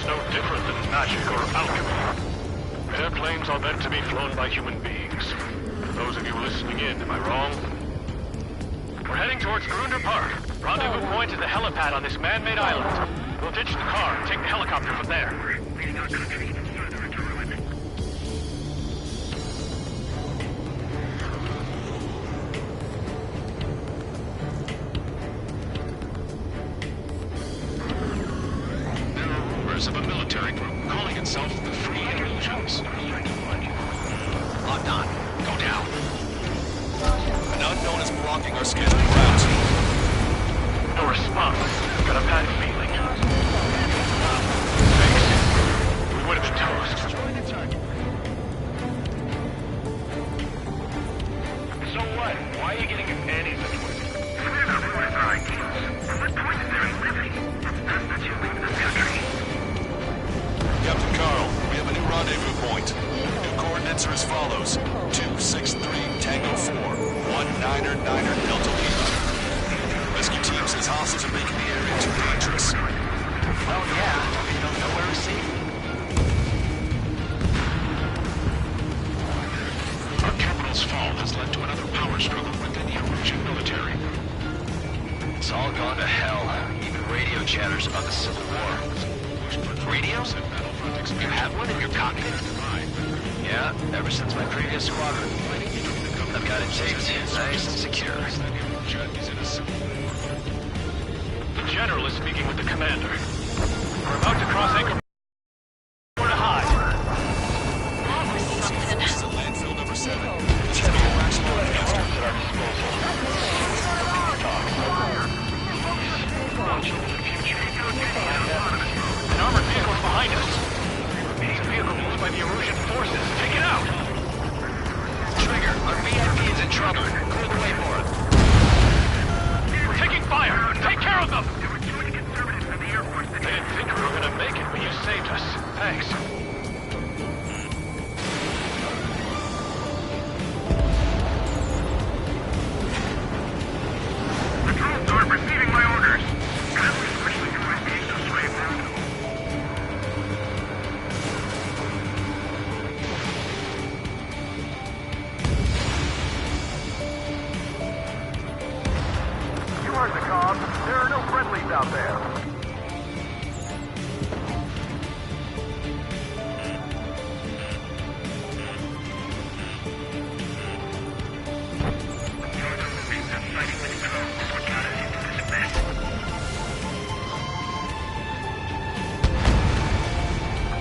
It's no different than magic or alchemy. Airplanes are meant to be flown by human beings. For those of you listening in, am I wrong? We're heading towards Grunder Park. Rendezvous point is the helipad on this man-made island. We'll ditch the car and take the helicopter from there. Leading our country even further into ruin. There are rumors of a military group calling itself the Free Illusions. Locked on. Go down. An unknown is blocking our scheduled route. No response. Got a bad feeling. Thanks. We would have been toast. So what? Why are you getting your panties in a twist? We're not ruining our ideals. What point is there in living? It's best that you leave this country. Captain Carl, we have a new rendezvous point. New coordinates are as follows. 263 Tango 4, 199er Delta Lima. Rescue team says hostiles are making the area too dangerous. Well, yeah. We don't know where we're safe. Our capital's fall has led to another power struggle within the Erusian military. It's all gone to hell. Even radio chatters about the Civil War. Radio? You have one in your cockpit? Yeah, ever since my previous squadron. I've got it taped, nice and secure. The general is speaking with the commander. We're about to cross anchor. Where to hide? This is landfill number 7. General maximum master. At our disposal. Watch over the future. An armored vehicle is behind us. These vehicle moved by the Erusian forces. Take it out! Trigger, our VIP is in trouble. Clear the way for it. We're taking fire! Take care of them! There were too many conservatives in the Air Force that They didn't think we were gonna make it, but you saved us. Thanks. the drones aren't receiving my orders. God, we wish we knew my being this way, man. You heard the call. There are no friendlies out there.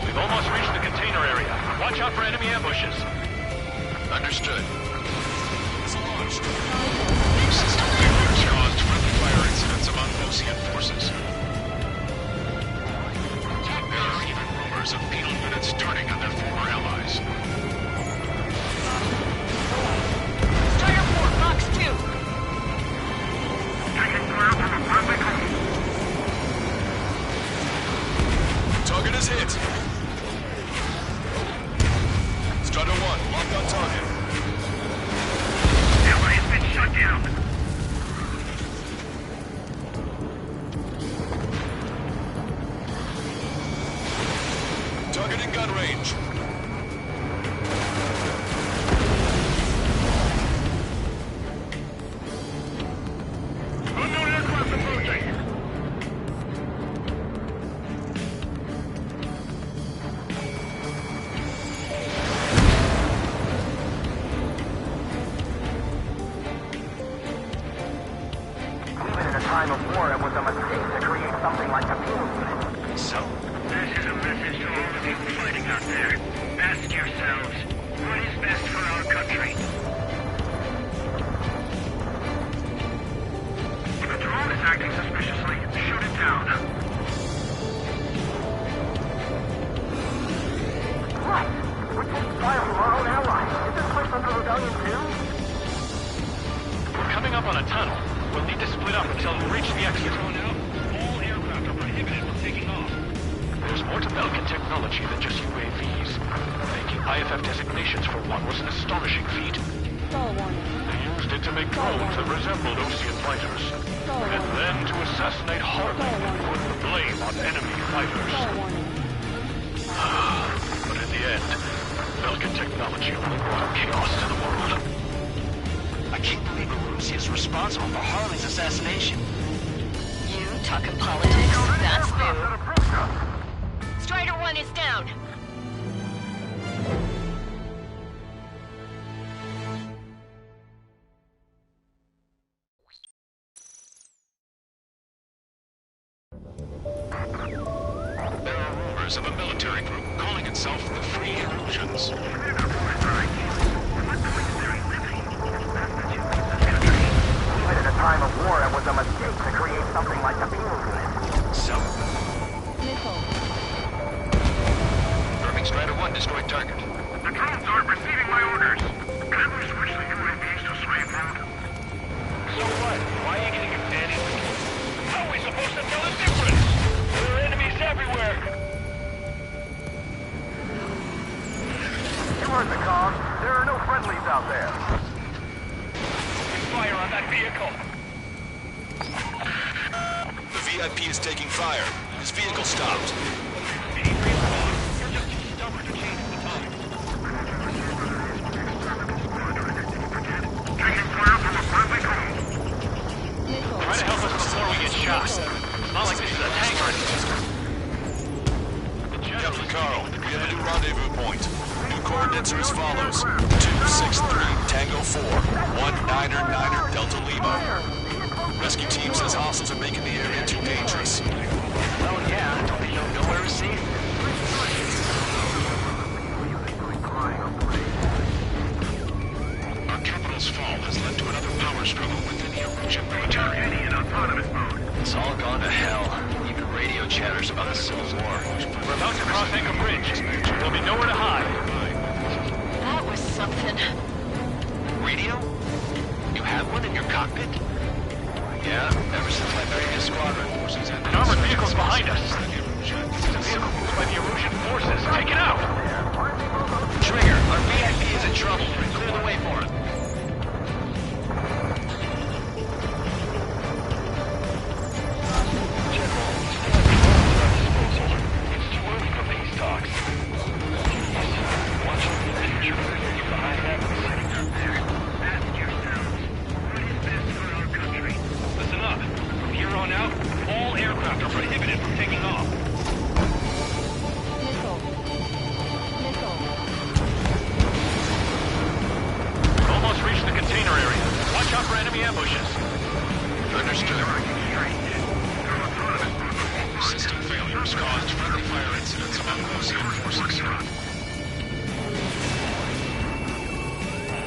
We've almost reached the container area. Watch out for enemy ambushes. Understood. It's launched. New system failures caused friendly fire incidents among Osean forces. There are even rumors of penal units turning on their former allies. Strider 4, Fox 2. Target is hit. Strider 1, locked on target. Ally has been shut down. Target in gun range. Unknown aircraft approaching. Even in a time of war, it was a mistake to create something like a penal unit. So? This is a message to all of you fighting out there. Ask yourselves, what is best for our country? If a drone is acting suspiciously, shoot it down. What? We're taking fire from our own allies. Is this place under rebellion too? We're coming up on a tunnel. We'll need to split up until we reach the exit. All aircraft are prohibited from taking off. There's more to Belkin technology than just UAVs. Making IFF designations for one was an astonishing feat. They used it to make drones that resembled Osean fighters. And then to assassinate Harley and put the blame on enemy fighters. But in the end, Belkin technology only brought chaos to the world. I can't believe Arusi is responsible for Harley's assassination. You talking politics? That's new. Strider 1 is down. There are rumors of a military group calling itself the Free Erusians. Even at a time of war, it was a mistake to create something like the Penal Unit. So? Confirming Strider 1 destroyed target. The drones aren't receiving my orders. Can we switch the UAVs to slave mode? So what? Why are you getting abandoned? How are we supposed to tell the difference? There are enemies everywhere. You heard the call. There are no friendlies out there. Fire on that vehicle. The VIP is taking fire. His vehicle stopped. You're just too stubborn to change the time. Taking fire from a friendly drone. Try to help us before we get shot. It's not like this is a tank or anything. Captain Carl, we have a new rendezvous point. New coordinates are as follows. 263 Tango 4, 199er Delta Lima. Rescue team says hostiles are making the area too dangerous. Well, yeah, don't they know nowhere is safe? Our capital's fall has led to another power struggle within the Erusian military. In autonomous mode. It's all gone to hell. Even radio chatters about the Civil War. We're about to cross Anchor Bridge. There'll be nowhere to hide. That was something. Radio? You have one in your cockpit? Yeah, ever since my previous squadron. An armored vehicle's behind us. It's a vehicle used by the Erusian forces. Take it out! Trigger, our VIP is in trouble. Clear the way for him. It's too early for these talks. Watch the future. Behind that. Ask yourselves, what is best for our country? Listen up. From here on out, all aircraft are prohibited from taking off. We've almost reached the container area. Watch out for enemy ambushes. Understood. System failures caused friendly fire incidents among Lucian forces.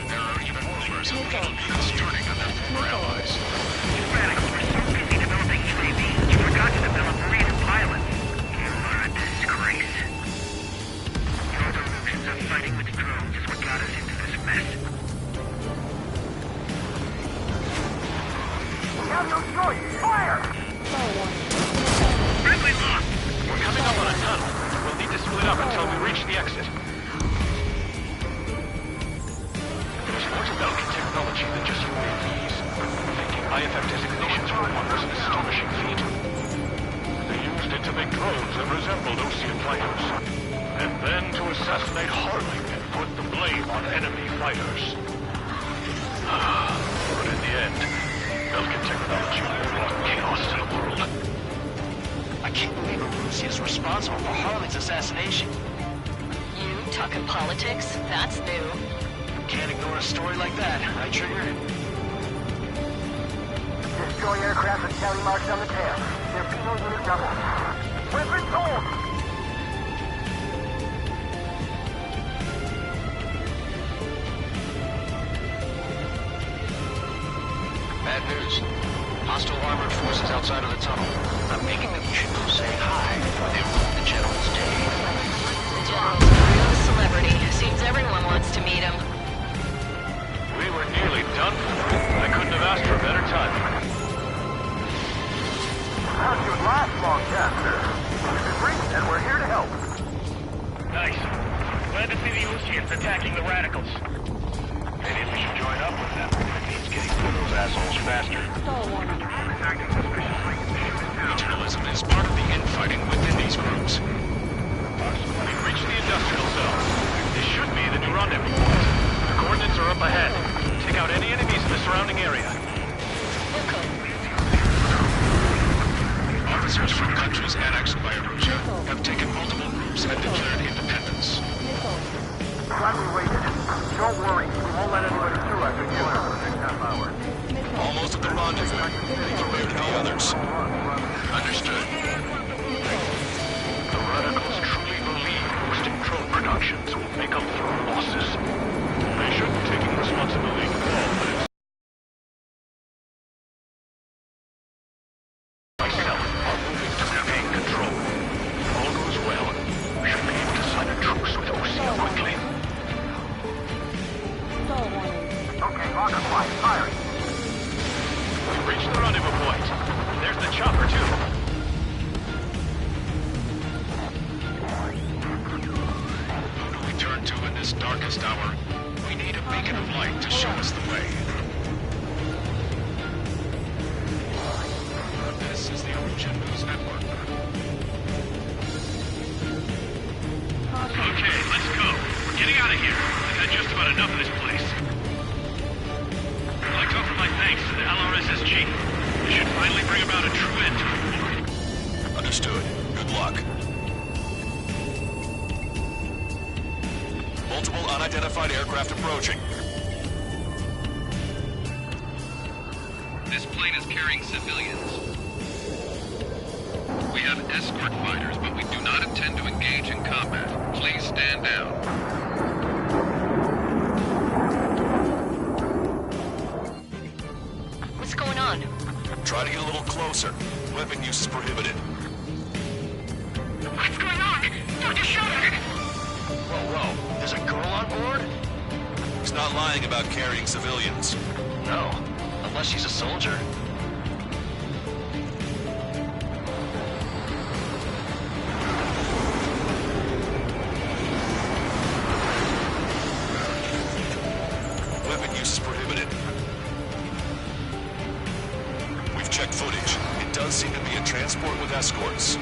There are even rumors of Penal units turning on their former allies. You radicals were so busy developing UAVs, you forgot to develop marine pilots. You are a disgrace. Your delusions of fighting with drones is what got us into this mess. We have no choice! Fire! Friendly lost! We're coming up on a tunnel. We'll need to split up until we reach the exit. There's more to Belkin technology than just UAVs. Thinking IFF designations for one was an astonishing feat. They used it to make drones that resembled Osean fighters. And then to assassinate Harley and put the blame on enemy fighters. But in the end, Belkin technology brought chaos to the world. I can't believe Arusi is responsible for Harley's assassination. You talking politics? That's new. Can't ignore a story like that, right, Trigger? Destroy aircraft with tally marks on the tail. They're Penal Unit doubles. Weapons hold! Bad news. Hostile armored forces outside of the tunnel. I'm making them go say hi before they ruin the general's day. The general's a real celebrity. Seems everyone wants to meet him. We were nearly done for. I couldn't have asked for better timing. That should last long time, sir. We've been briefed and we're here to help. Nice. Glad to see the Oseans attacking the radicals. Maybe we should join up with them. It means getting through those assholes faster. Regionalism is part of the infighting within these groups. We've reached the industrial zone. This should be the new rendezvous point. The coordinates are up ahead. Take out any enemies in the surrounding area. Wilco. Officers from countries annexed by Erosion have taken multiple groups and declared independence. Glad we waited. Don't worry, we won't let anybody through after you for the next half hour. Almost at the rendezvous. Be prepared to the others. Understood. The radicals truly believe boosting drone productions will make up for losses. They should be taking responsibility for all, but it's myself are moving to regain control. If all goes well, we should be able to sign a truce with OCL quickly. Okay, lock and fly, firing. We've reached the rendezvous point. There's the chopper, too. Who do we turn to in this darkest hour? We need a beacon of light to show us the way. This is the Erosion News Network. Okay, let's go. We're getting out of here. I've had just about enough of this place. I'd like to offer my thanks to the LRSSG. This should finally bring about a true end to the war. Understood. Good luck. Multiple unidentified aircraft approaching. This plane is carrying civilians. We have escort fighters, but we do not intend to engage in combat. Please stand down. What's going on? Try to get a little closer. Weapon use is prohibited. What's going on? Dr. Schroeder! Whoa. There's a girl on board? He's not lying about carrying civilians. No. Unless she's a soldier. Weapon use is prohibited. We've checked footage. It does seem to be a transport with escorts.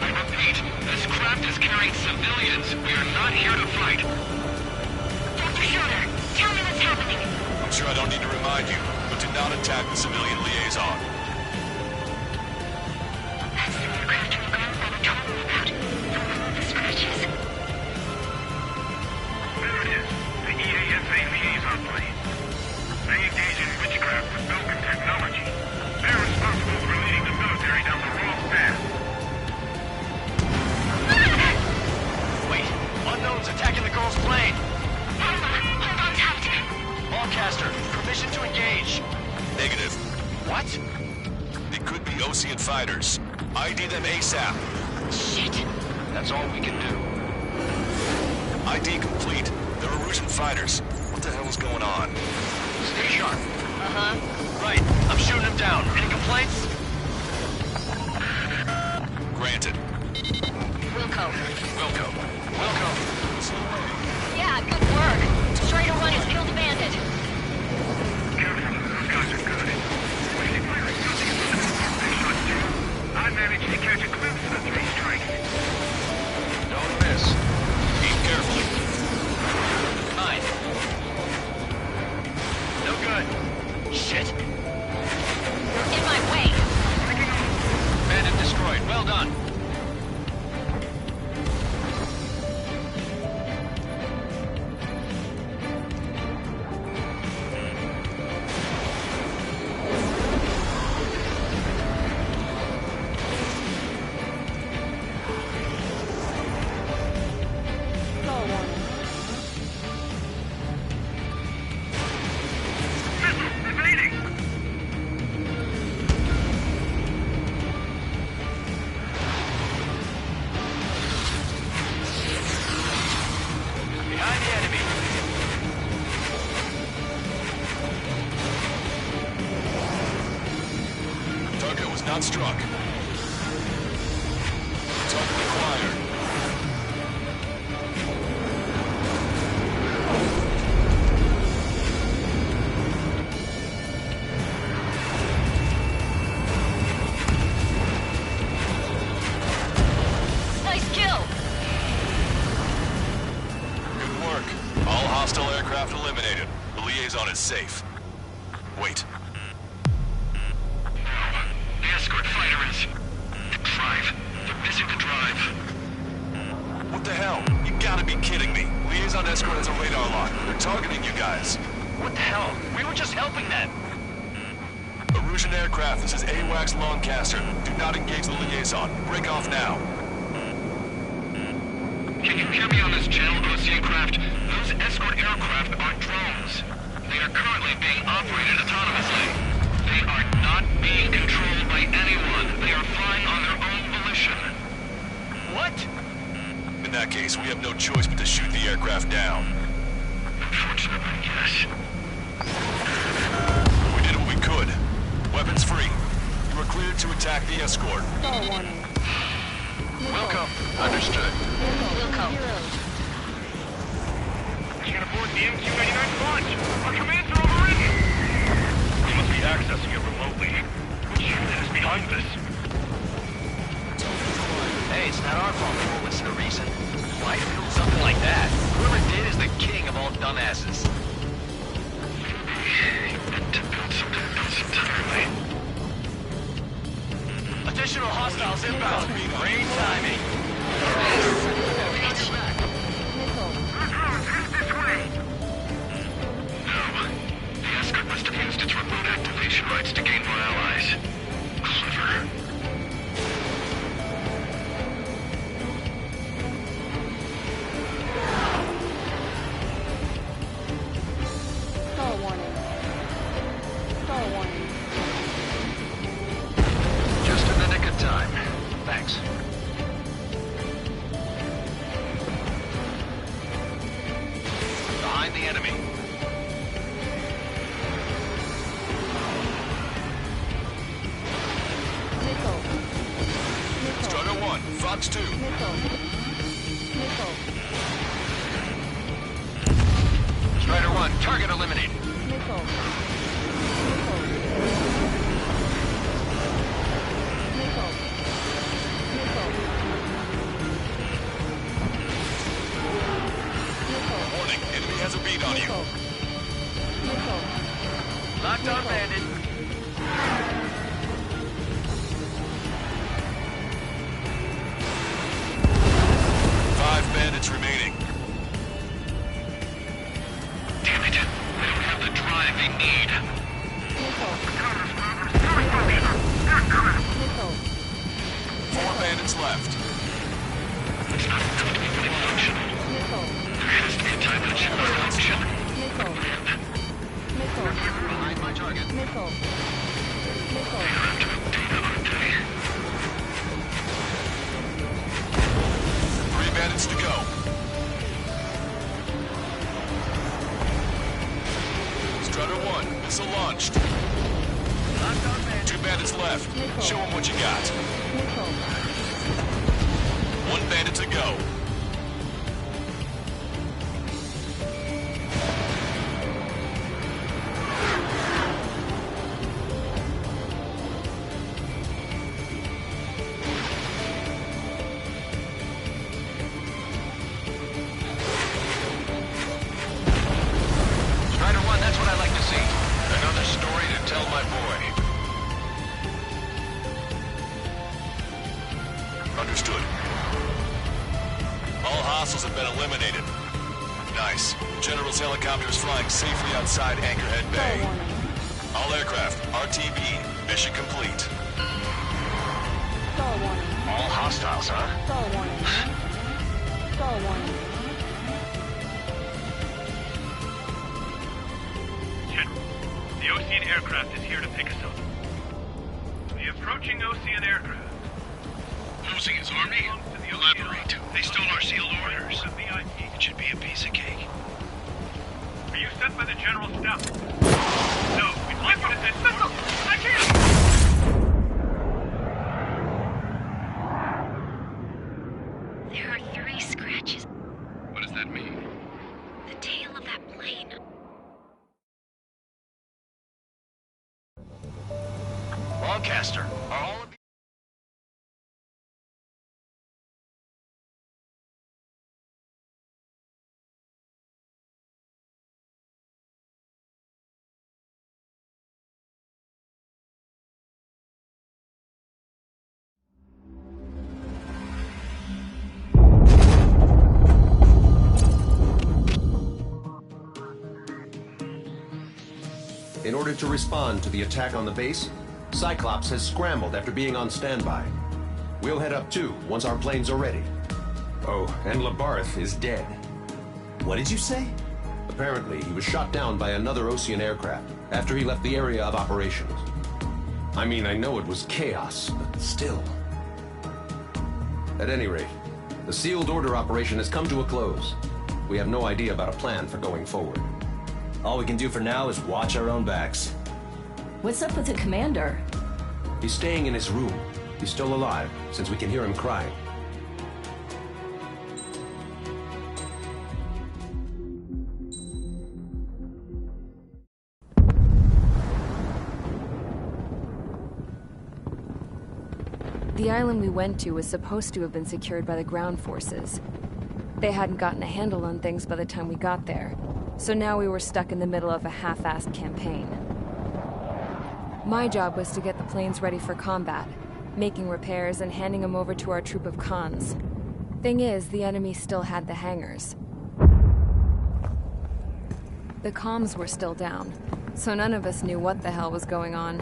I repeat, this craft is carrying civilians. We are not here to fight. Dr. Schroeder, tell me what's happening. I'm sure I don't need to remind you, but do not attack the civilian liaison. That's the aircraft our grandfather told me about. The one with the scratches. There it is. The EASA liaison plane. They engage in witchcraft with Belkin technology. They're responsible for leading the military down the wrong path. Wait. Unknown's attacking the girl's plane. Alma, hold on tight. Ballcaster, permission to engage. Negative. What? It could be Osean fighters. ID them ASAP. Shit. That's all we can do. ID complete. They're Erosion fighters. What the hell is going on? Stay sharp. Uh-huh. Right. I'm shooting him down. Any complaints? Granted. Wilco. Welcome. Yeah, good work. Strider 1 has killed a bandit. Careful, those guys are good. When they firing something in the middle, they shot through. I managed to catch a glimpse of the three strikes. Don't miss. Aim carefully. Fine. No good. Shit. You're in my way. Bandit destroyed. Well done. Behind the enemy. Target was not struck. Target acquired. Nice kill. safe. Wait. The escort fighter is... the drive. They're missing the drive. What the hell? You gotta be kidding me. Liaison escort has a radar lock. They're targeting you guys. What the hell? We were just helping them. Erusian aircraft, this is AWACS Lancaster. Do not engage the liaison. Break off now. Can you hear me on this channel, OC craft? Those escort aircraft are drones. They are currently being operated autonomously. They are not being controlled by anyone. They are flying on their own volition. What? In that case, we have no choice but to shoot the aircraft down. Unfortunately, yes. We did what we could. Weapons free. You are cleared to attack the escort. Star warning. Welcome. Understood. Wilco. Can't afford the MQ-99 launch. Our commands are overridden. We must be accessing it remotely. Which unit is behind this? Hey, it's not our fault we won't listen to reason. Why build something like that? Whoever did is the king of all dumbasses. Additional hostiles inbound. Great timing. The escort must have used its remote activation rights to gain more allies. Clever. Star warning. Star warning. Just in the nick of time. Thanks. Behind the enemy. Missile. Missile. Strider 1, Fox 2. Missile. Missile. Strider 1, target eliminated. Missile. Missile. Missile. Missile. Warning, enemy has a bead on you. Missile. Locked on bandit. Five bandits remaining. Damn it. They don't have the drive they need. Missile. Missile. Four bandits left. It's not going to be fully functional. Missile. There has to be a time that should function. Missile. Missile. Behind my target. Missile. Missile. They're after the data, aren't they? Three bandits to go. Strider 1, missile launched. Two bandits left. Show them what you got. Missile. One bandit to go. Strider 1, that's what I like to see. Another story to tell my boy. Understood. All hostiles have been eliminated. Nice. General's helicopter is flying safely outside Anchorhead Star Bay. warning. All aircraft, RTB, mission complete. Star warning. All hostiles, huh? Star warning. Star warning. General, the Ocean aircraft is here to pick us up. The approaching Ocean aircraft. Losing his army? Elaborate. They stole our sealed orders. The VIP. It should be a piece of cake. Are you sent by the General Staff? No, we'd like you to send... Missile! I can't! There are 3 scratches. What does that mean? The tail of that plane. Lancaster, are all of ordered to respond to the attack on the base, Cyclops has scrambled after being on standby. We'll head up too, once our planes are ready. Oh, and Labarth is dead. What did you say? Apparently, he was shot down by another Osean aircraft after he left the area of operations. I mean, I know it was chaos, but still. At any rate, the sealed order operation has come to a close. We have no idea about a plan for going forward. All we can do for now is watch our own backs. What's up with the commander? He's staying in his room. He's still alive, since we can hear him crying. The island we went to was supposed to have been secured by the ground forces. They hadn't gotten a handle on things by the time we got there, so now we were stuck in the middle of a half-assed campaign. My job was to get the planes ready for combat, making repairs and handing them over to our troop of cons. Thing is, the enemy still had the hangars. The comms were still down, so none of us knew what the hell was going on.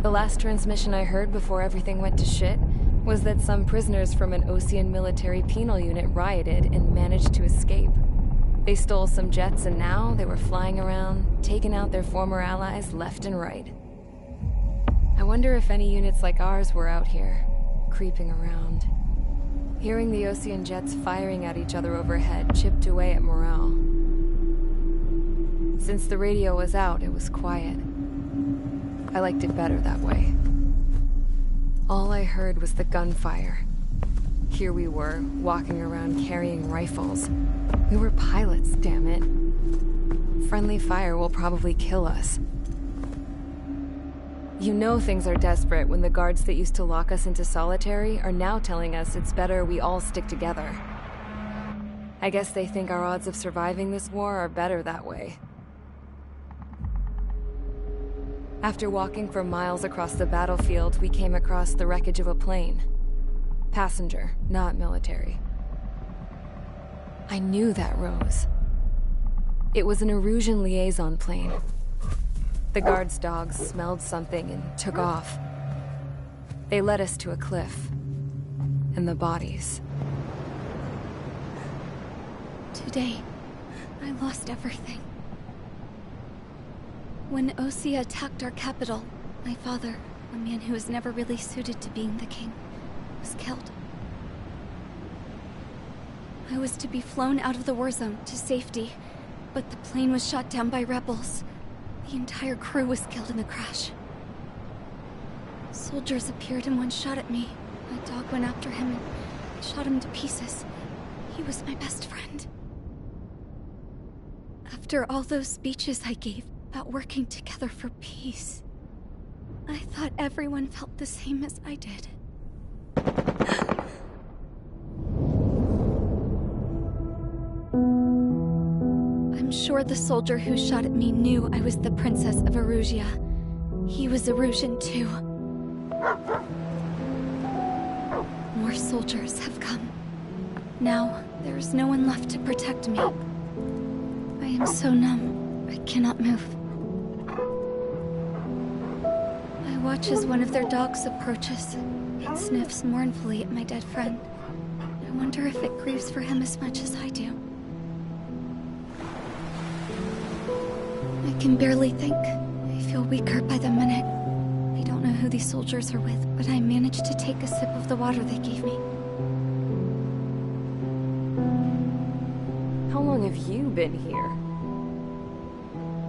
The last transmission I heard before everything went to shit was that some prisoners from an Osean military penal unit rioted and managed to escape. They stole some jets and now they were flying around, taking out their former allies left and right. I wonder if any units like ours were out here, creeping around. Hearing the Osean jets firing at each other overhead chipped away at morale. Since the radio was out, it was quiet. I liked it better that way. All I heard was the gunfire. Here we were, walking around carrying rifles. We were pilots, damn it. Friendly fire will probably kill us. You know things are desperate when the guards that used to lock us into solitary are now telling us it's better we all stick together. I guess they think our odds of surviving this war are better that way. After walking for miles across the battlefield, we came across the wreckage of a plane. Passenger, not military. I knew that rose. It was an Erusian liaison plane. The guard's dogs smelled something and took off. They led us to a cliff. And the bodies. Today, I lost everything. When Osea attacked our capital, my father, a man who was never really suited to being the king, was killed. I was to be flown out of the war zone to safety, but the plane was shot down by rebels. The entire crew was killed in the crash. Soldiers appeared and one shot at me. My dog went after him and shot him to pieces. He was my best friend. After all those speeches I gave about working together for peace, I thought everyone felt the same as I did. I'm sure the soldier who shot at me knew I was the Princess of Erusia. He was Erusian too. More soldiers have come. Now, there is no one left to protect me. I am so numb, I cannot move. I watch as one of their dogs approaches. It sniffs mournfully at my dead friend. I wonder if it grieves for him as much as I do. I can barely think. I feel weaker by the minute. I don't know who these soldiers are with, but I managed to take a sip of the water they gave me. How long have you been here?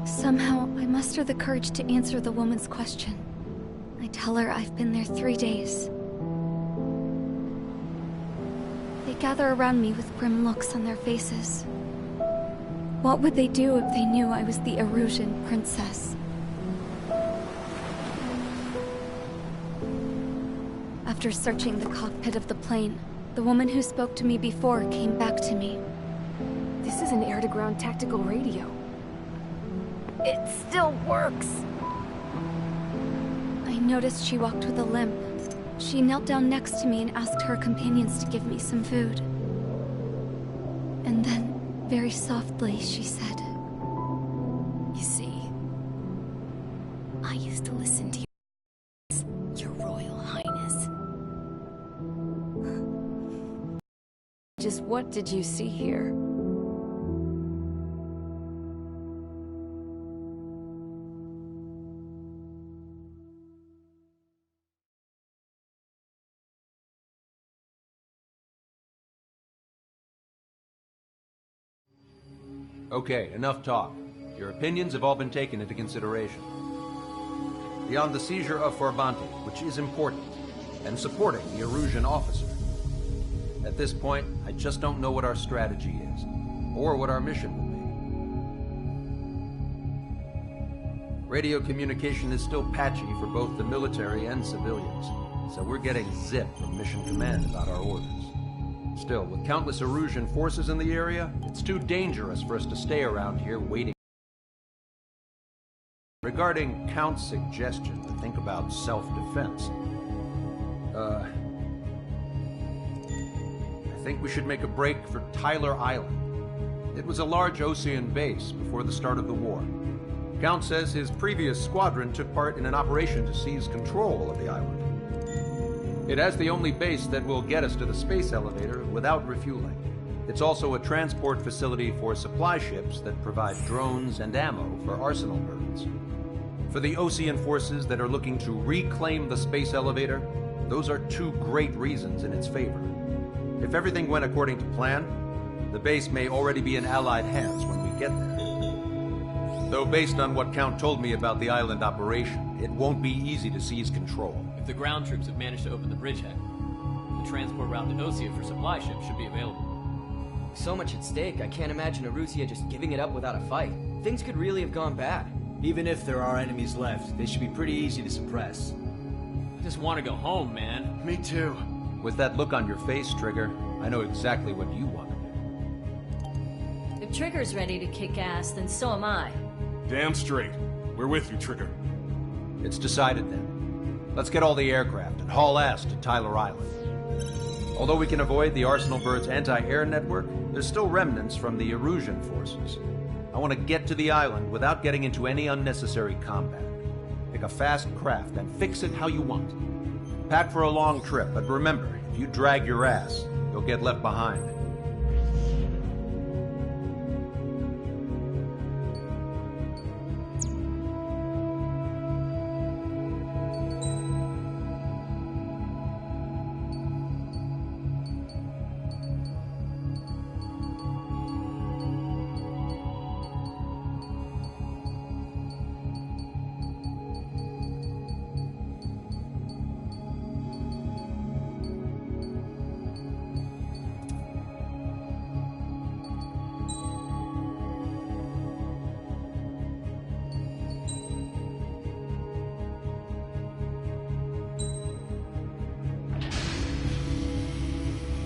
Somehow, I muster the courage to answer the woman's question. I tell her I've been there 3 days. They gather around me with grim looks on their faces. What would they do if they knew I was the Erusian princess? After searching the cockpit of the plane, the woman who spoke to me before came back to me. This is an air-to-ground tactical radio. It still works! I noticed she walked with a limp. She knelt down next to me and asked her companions to give me some food. And then, very softly, she said, You see, used to listen to Your Royal Highness. Just what did you see here? Okay, enough talk. Your opinions have all been taken into consideration. Beyond the seizure of Forbanti, which is important, and supporting the Erusian officer. At this point, I just don't know what our strategy is, or what our mission will be. Radio communication is still patchy for both the military and civilians, so we're getting zip from Mission Command about our orders. Still, with countless Erusian forces in the area, it's too dangerous for us to stay around here waiting. Regarding Count's suggestion to think about self-defense, I think we should make a break for Tyler Island. It was a large Osean base before the start of the war. Count says his previous squadron took part in an operation to seize control of the island. It has the only base that will get us to the space elevator without refueling. It's also a transport facility for supply ships that provide drones and ammo for arsenal birds. For the Osean forces that are looking to reclaim the space elevator, those are two great reasons in its favor. If everything went according to plan, the base may already be in Allied hands when we get there. Though based on what Count told me about the island operation, it won't be easy to seize control. If the ground troops have managed to open the bridgehead, the transport route to Osea for supply ships should be available. So much at stake, I can't imagine Erusia just giving it up without a fight. Things could really have gone bad. Even if there are enemies left, they should be pretty easy to suppress. I just want to go home, man. Me too. With that look on your face, Trigger, I know exactly what you want to do. If Trigger's ready to kick ass, then so am I. Damn straight. We're with you, Trigger. It's decided then. Let's get all the aircraft and haul ass to Tyler Island. Although we can avoid the Arsenal Bird's anti-air network, there's still remnants from the Erusian forces. I want to get to the island without getting into any unnecessary combat. Pick a fast craft and fix it how you want. Pack for a long trip, but remember, if you drag your ass, you'll get left behind.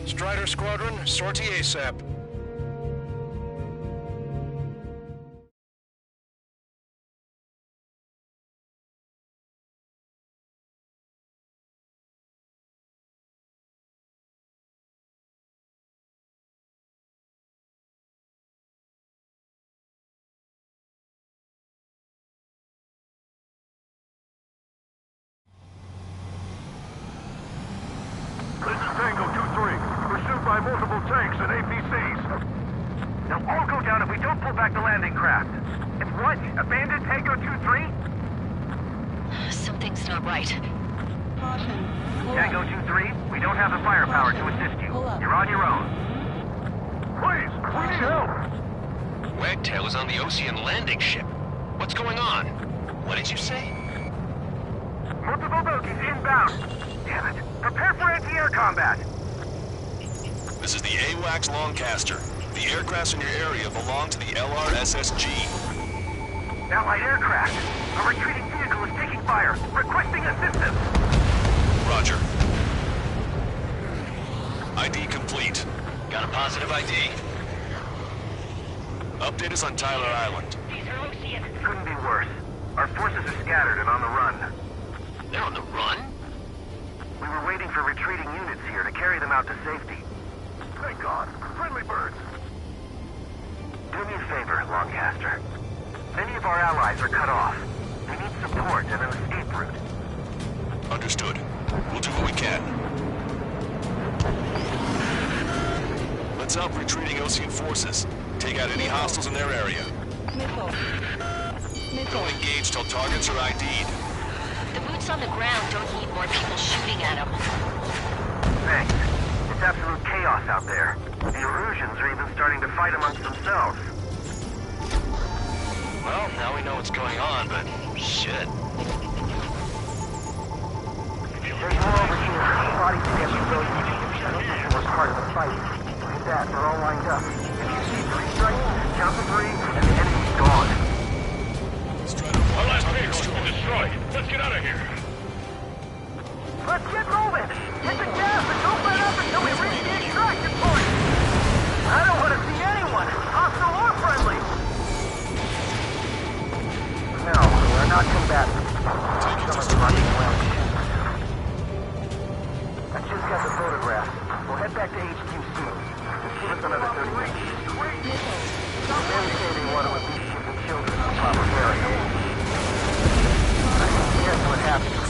Strider Squadron, sortie ASAP. This is Tango 2-3. Pursued by multiple tanks and APCs. They'll all go down if we don't pull back the landing craft. If what? Abandoned Tango 2-3? Something's not right. Caution. Tango 2-3, we don't have the firepower to assist you. You're on your own. Please, we need help. Wagtail is on the Osean landing ship. What's going on? What did you say? Multiple bogies inbound. Damn it. Prepare for anti-air combat. This is the AWACS Longcaster. The aircrafts in your area belong to the LRSSG. Allied aircraft. A retreating vehicle is taking fire. Requesting assistance. Roger. ID complete. Got a positive ID? Update us on Tyler Island. Couldn't be worse. Our forces are scattered and on the run. They're on the run? We were waiting for retreating units here to carry them out to safety. Thank God. Friendly birds. Do me a favor, Longcaster. Many of our allies are cut off. We need support and an escape route. Understood. We'll do what we can. Let's help retreating Osean forces. Take out any hostiles in their area. Don't engage till targets are ID'd. The boots on the ground don't need more people shooting at them. Thanks. It's absolute chaos out there. The Erusians are even starting to fight amongst themselves. Well, now we know what's going on, but shit. There's more over here. Bodies against the building. I don't think they were part of the fight. Look at that, they're all lined up. If you see 3 strikes, count to 3, and the enemy's gone. Our last vehicle's been destroyed. Let's get out of here. Let's get moving! Hit the gas and don't let up until we reach the extraction point! I don't want to see anyone, hostile or friendly! No, we're not combatants. Someone's running around shooting. I just got the photograph. We'll head back to HQ soon. Just give us another 30 minutes. Men say they want to release the children in the proper burial. Guess what happens?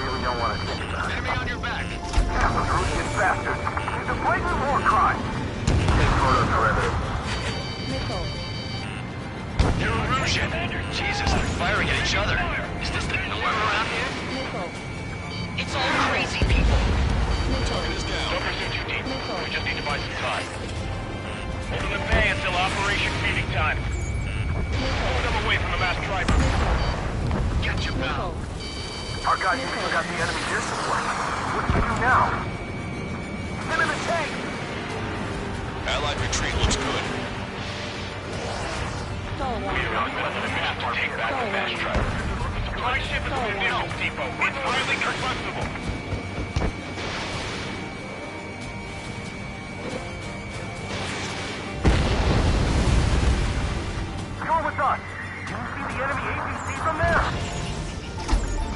Really don't want to think about it. Enemy on your back. Half of Russian bastards. It's a blatant war crime. Take photos for evidence. You're Erusian. Jesus, they're firing at each other. Is this the norm around here? It's all crazy people. Target is down. Don't pursue too deep. We just need to buy some time. Hold them in bay until Operation Feeding Time. Move them away from the mass driver. Get you now. Our guys even got the enemy air support. What do we do now? Send him a tank! Allied retreat looks good. We're on the path to take back the mass driver. Supply ship is a munitions depot. It's highly combustible. You're with us. Can you see the enemy APC from there?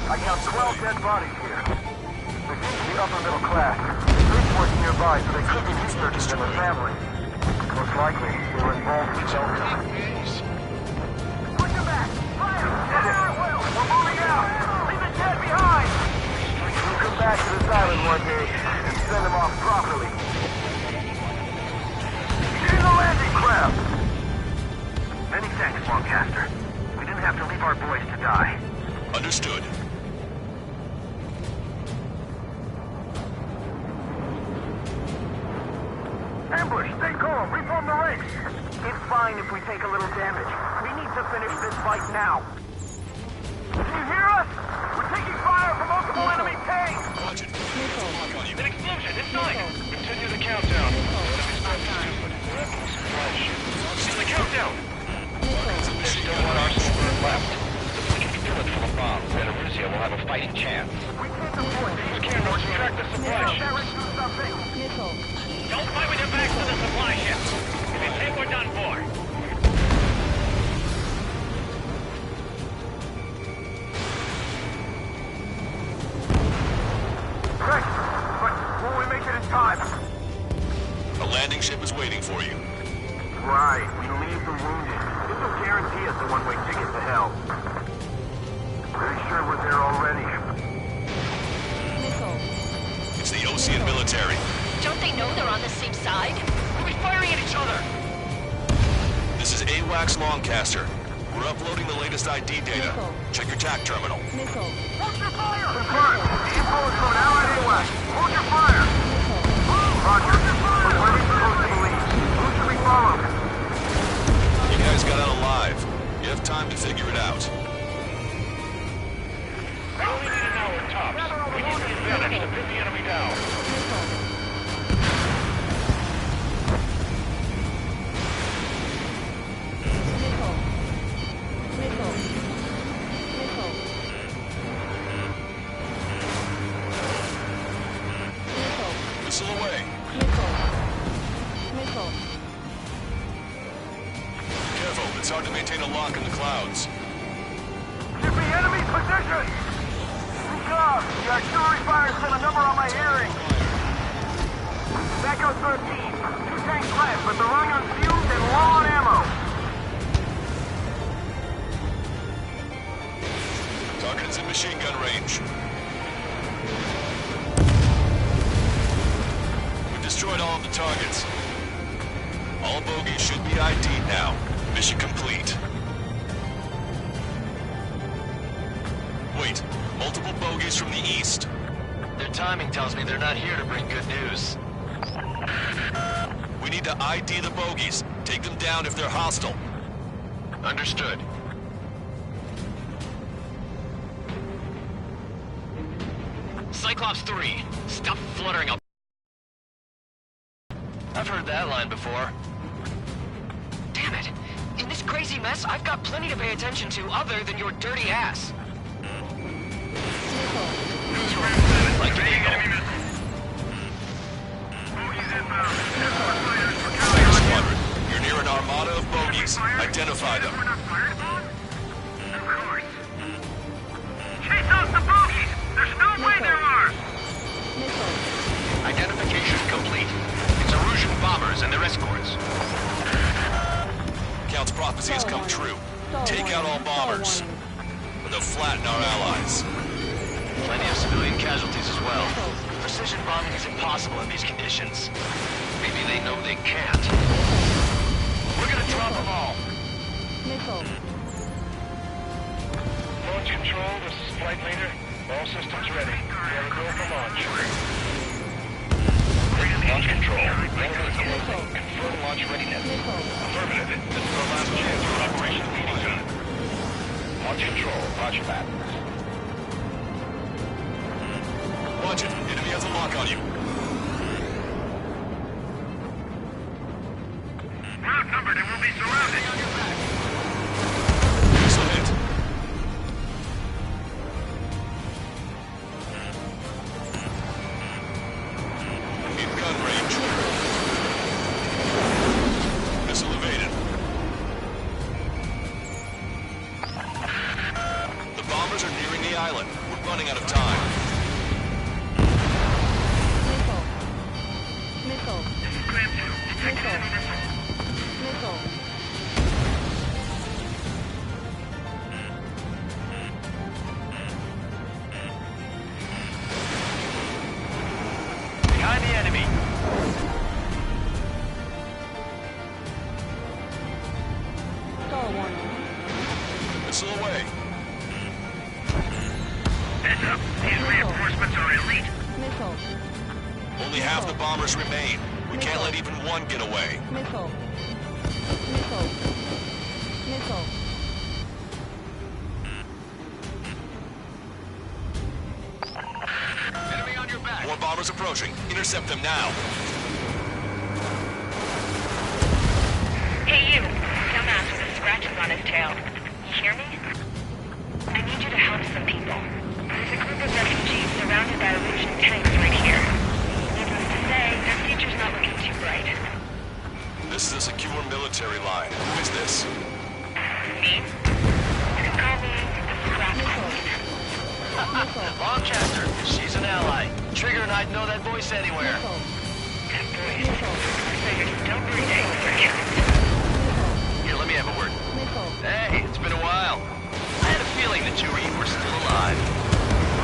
I count 12 dead bodies here. They seem to be upper middle class. Bridgeport's nearby, so they could be researchers and their families. Most likely, they were involved in something. Push them back! Fire! Fire at will! We're moving out! Leave the dead behind! We'll come back to this island one day and send them off properly. Get in the landing craft! Many thanks, Lancaster. We didn't have to leave our boys to die. Understood. Ambush! Stay calm! Reform the ranks! It's fine if we take a little damage. We need to finish this fight now. Can you hear us? We're taking fire from multiple enemy tanks! Roger. An explosion inside! Continue the countdown. See the countdown! There's still one arsenal left. We can fill it full of bombs, and Erusia will have a fighting chance. We can't deploy. Use cannons to track the supply ship. Don't fight with your backs to the supply ship. If you think we're done for. Great! But will we make it in time? A landing ship is waiting for you. Right. We leave the wounded. This will guarantee us a one-way ticket to hell. Pretty sure we're there already. It's the Osean military. Don't they know they're on the same side? We'll be firing at each other. This is AWACS Lancaster. We're uploading the latest ID data. Check your TAC terminal. Hold your fire! Confirmed. Info is from Allied AWACS. Hold your fire! Roger. But where are we supposed to believe? Who should we follow? You guys got out alive. You have time to figure it out. We only need an hour tops. We need the advantage to pin the enemy down. Missile away. Careful, it's hard to maintain a lock in the clouds. Should be enemy position! Good job! The artillery fire sent a number on my hearing. Echo 13. 2 tanks left, but they're running on fumes and low on ammo. Target is in machine gun range. We destroyed all of the targets. All bogies should be ID'd now. Mission complete. Wait, multiple bogies from the east. Their timing tells me they're not here to bring good news. We need to ID the bogies. Take them down if they're hostile. Understood. Cyclops 3, stop fluttering up. I've heard that line before. Damn it! In this crazy mess, I've got plenty to pay attention to other than your dirty ass. Like an eagle. Fire Squadron, you're near an armada of bogies. Identify them. Of course. Chase out the bogies! There's no way there are! Identification complete. It's Erusian bombers and their escorts. Count's prophecy has come true. Take out all bombers. Or they'll flatten our allies. Plenty of civilian casualties as well. Precision bombing is impossible in these conditions. Maybe they know they can't. We're gonna drop them all. Launch control, this is flight leader. All systems ready. We have a go for launch. Launch control. Confirm launch readiness. Affirmative. This is our last chance for Operation Leading Gun. Launch control. Roger that. Watch it. Enemy has a lock on you. We're outnumbered and we'll be surrounded. Missile hit. In gun range. Missile evaded. The bombers are nearing the island. We're running out of time. Behind the enemy. Missile away. Heads up, these reinforcements are elite. Only half the bombers remain. We can't let even one get away. Enemy on your back. More bombers approaching. Intercept them now. Hey you, dumbass with the scratches on his tail. You hear me? I need you to help some people. There's a group of refugees surrounded by Erusian tanks right here. Needless to say, their future's not looking too bright. This is a secure military line. Who is this? Me? You can call me Scrap Queen. Longchester, she's an ally. Trigger and I'd know that voice anywhere. That voice. So you're still breathing for count. Here, let me have a word. Hey, it's been a while. I had a feeling the two of you were still alive.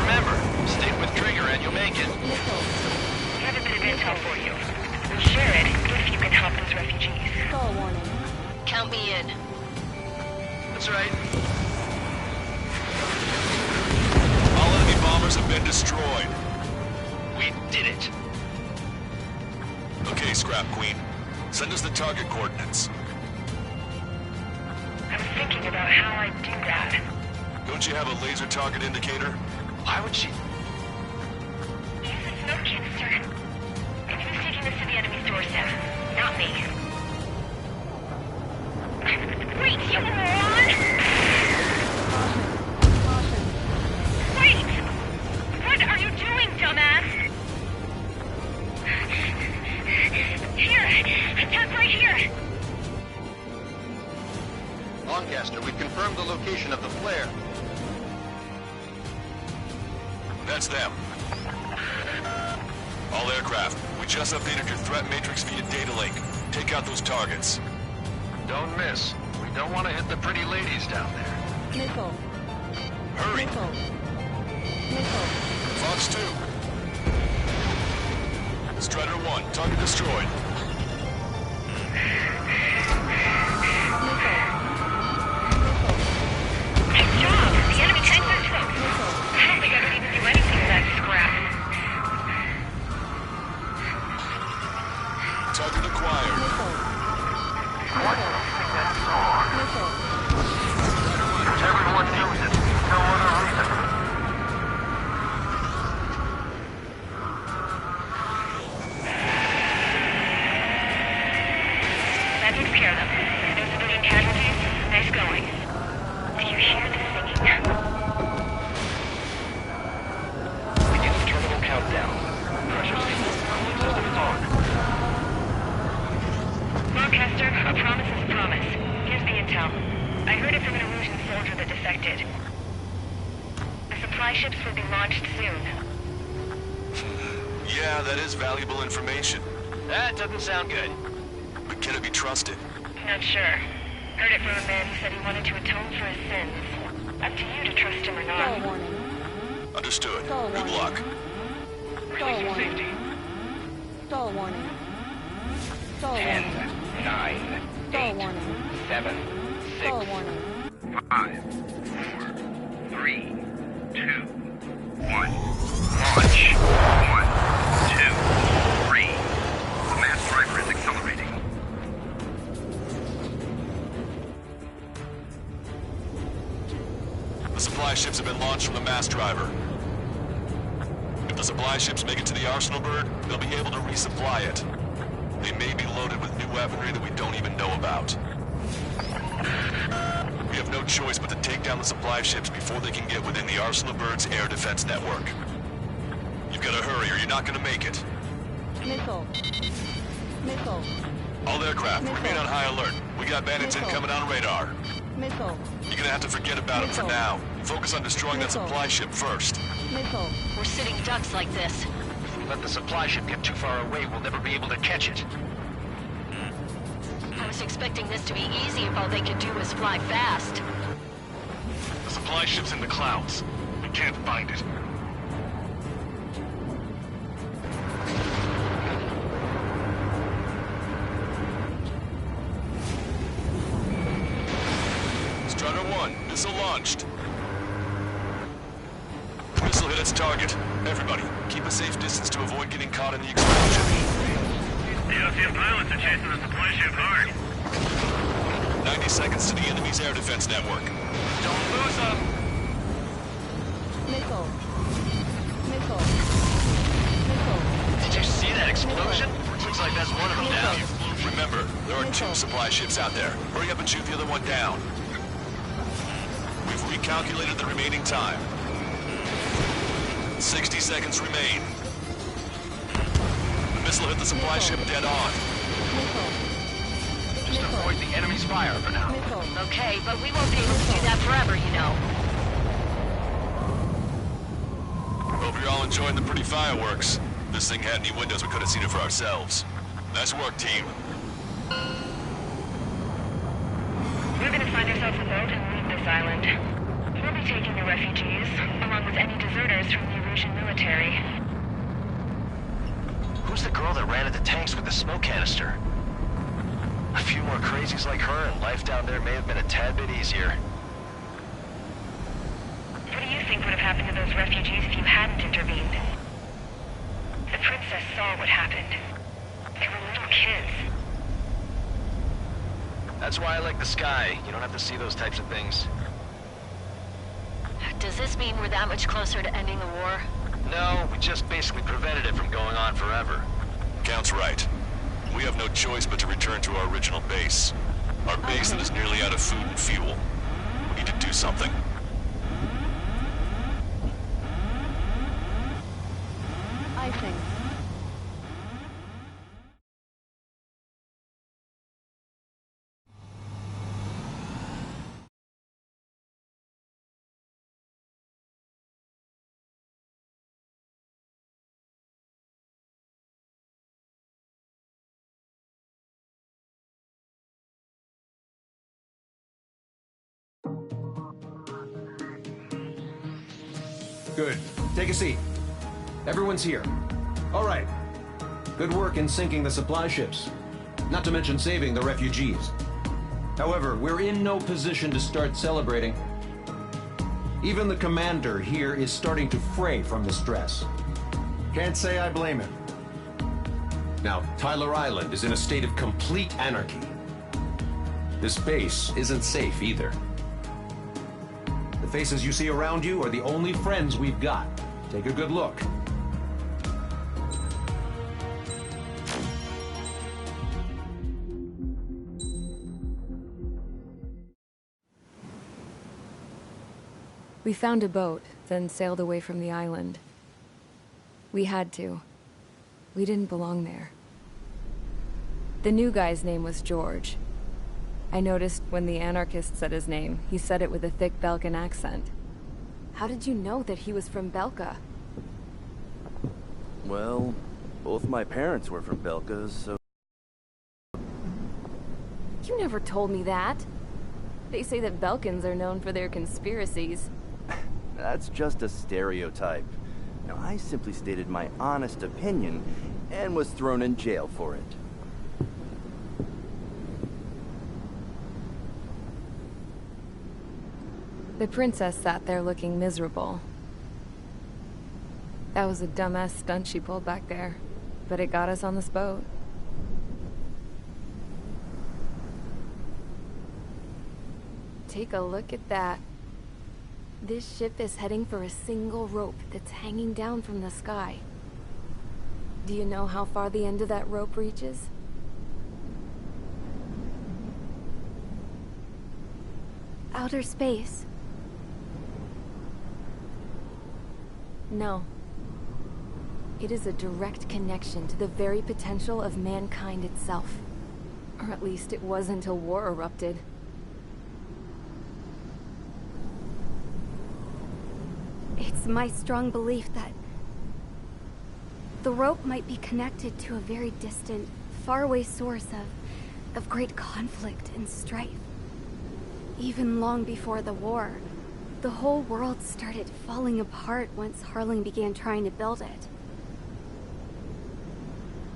Remember, stick with Trigger and you'll make it. We have a bit of intel for you. We'll share it if you can help those refugees. Count me in. That's right. All enemy bombers have been destroyed. We did it. Okay, Scrap Queen. Send us the target coordinates. I was thinking about how I'd do that. Don't you have a laser target indicator? Why would she? Use the smoke canister. Maybe who's taking this to the enemy's doorstep? Not me. Wait, you moron! Wait! What are you doing, dumbass? Here! Attack right here! Lancaster, we've confirmed the location of the flare. That's them. All aircraft, we just updated your threat matrix via data link. Take out those targets. Don't miss. We don't want to hit the pretty ladies down there. Hurry! Missile. Missile. Fox 2. Strider 1, target destroyed. Nice job! The enemy tanks are toast. I don't think I could even do anything with that scrap. Target acquired. Everyone knows it. No other reason. That takes care of them. No civilian casualties. Nice going. Do you hear the singing? Begin the terminal countdown. Pressure signals. Cooling systems on. Broadcaster, a promise is a promise. Here's the intel. I heard it from an illusion soldier that defected. The supply ships will be launched soon. Yeah, that is valuable information. That doesn't sound good. But can it be trusted? Not sure. Heard it from a man who said he wanted to atone for his sins. Up to you to trust him or Stall not. warning. Understood. Stall Good warning. luck. Stall warning. Stall warning. Stall 10, warning. 9, Stall 8, warning. 7, Stall 6, warning. 5, 4, 3, 2, 1. Launch. 1, 2, 3. The mass driver is accelerating. The supply ships have been launched from the mass driver. If the supply ships make it to the Arsenal bird, they'll be able to resupply it. They may be loaded with new weaponry that we don't even know about. We have no choice but to take down the supply ships before they can get within the Arsenal bird's air defense network. You've got to hurry or you're not going to make it. Missile. Missile. All aircraft, Missile. remain on high alert. We got bandits Missile. incoming on radar. Missile. You're gonna have to forget about them for Missile. now. Focus on destroying that Missile. supply ship first. Missile. We're sitting ducks like this. If we let the supply ship get too far away, we'll never be able to catch it. I was expecting this to be easy if all they could do was fly fast. The supply ship's in the clouds. We can't find it. Strider 1, missile launched. Missile hit its target. Everybody, keep a safe distance to avoid getting caught in the explosion. The Ocean pilots are chasing the supply ship hard. 90 seconds to the enemy's air defense network. Don't lose them! Missile. Missile. Missile. Did you see that explosion? Looks like that's one of them down. Remember, there are 2 supply ships out there. Hurry up and shoot the other one down. We've recalculated the remaining time. 60 seconds remain. The missile hit the supply ship dead on. Just avoid the enemy's fire for now. Okay, but we won't be able to do that forever, you know. Hope you're all enjoying the pretty fireworks. If this thing had any windows, we could have seen it for ourselves. Nice work, team. We're gonna find ourselves a boat and leave this island. We'll be taking the refugees, along with any deserters from the Erusian military. Who's the girl that ran at the tanks with the smoke canister? A few more crazies like her, and life down there may have been a tad bit easier. What do you think would have happened to those refugees if you hadn't intervened? The princess saw what happened. They were little kids. That's why I like the sky. You don't have to see those types of things. Does this mean we're that much closer to ending the war? No, we just basically prevented it from going on forever. Count's right. We have no choice but to return to our original base. Our base that is nearly out of food and fuel. We need to do something. Icing. Good. Take a seat. Everyone's here. All right. Good work in sinking the supply ships. Not to mention saving the refugees. However, we're in no position to start celebrating. Even the commander here is starting to fray from the stress. Can't say I blame him. Now, Tyler Island is in a state of complete anarchy. This base isn't safe either. The faces you see around you are the only friends we've got. Take a good look. We found a boat, then sailed away from the island. We had to. We didn't belong there. The new guy's name was George. I noticed when the anarchist said his name, he said it with a thick Belkan accent. How did you know that he was from Belka? Well, both my parents were from Belka, so... You never told me that. They say that Belkans are known for their conspiracies. That's just a stereotype. Now, I simply stated my honest opinion and was thrown in jail for it. The princess sat there looking miserable. That was a dumbass stunt she pulled back there, but it got us on this boat. Take a look at that. This ship is heading for a single rope that's hanging down from the sky. Do you know how far the end of that rope reaches? Outer space. No. It is a direct connection to the very potential of mankind itself. Or at least it was until war erupted. It's my strong belief that the rope might be connected to a very distant, faraway source of great conflict and strife. Even long before the war, the whole world started falling apart once Harling began trying to build it.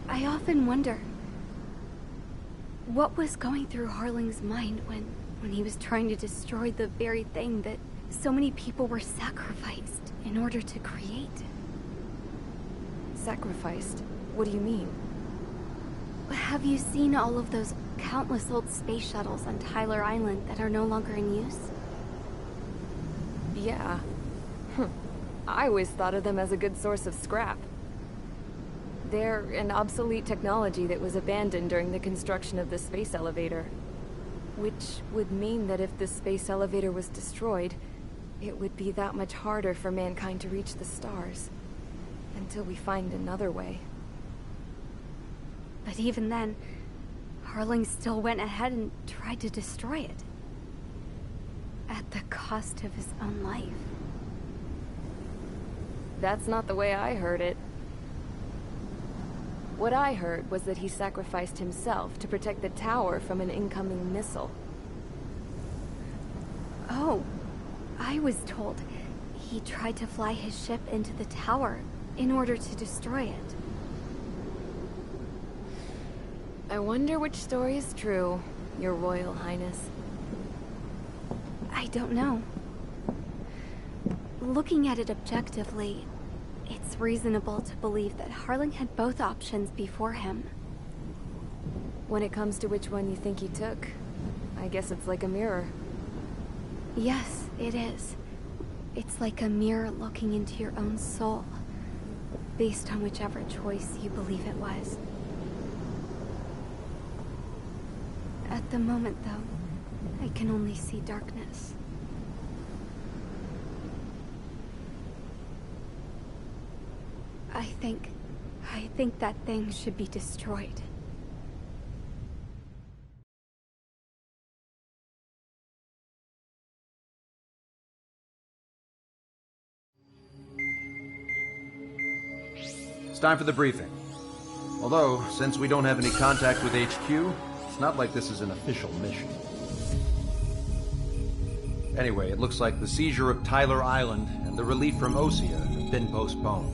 I often wonder what was going through Harling's mind when he was trying to destroy the very thing that so many people were sacrificed in order to create. Sacrificed? What do you mean? Have you seen all of those countless old space shuttles on Tyler Island that are no longer in use? Yeah. I always thought of them as a good source of scrap. They're an obsolete technology that was abandoned during the construction of the space elevator. Which would mean that if the space elevator was destroyed, it would be that much harder for mankind to reach the stars. Until we find another way. But even then, Harling still went ahead and tried to destroy it. At the cost of his own life. That's not the way I heard it. What I heard was that he sacrificed himself to protect the tower from an incoming missile. Oh, I was told he tried to fly his ship into the tower in order to destroy it. I wonder which story is true, Your Royal Highness. I don't know. Looking at it objectively, it's reasonable to believe that Harling had both options before him. When it comes to which one you think he took, I guess it's like a mirror. Yes, it is. It's like a mirror looking into your own soul, based on whichever choice you believe it was. At the moment, though, I can only see darkness. I think that thing should be destroyed. It's time for the briefing. Although, since we don't have any contact with HQ, it's not like this is an official mission. Anyway, it looks like the seizure of Tyler Island and the relief from Osea have been postponed.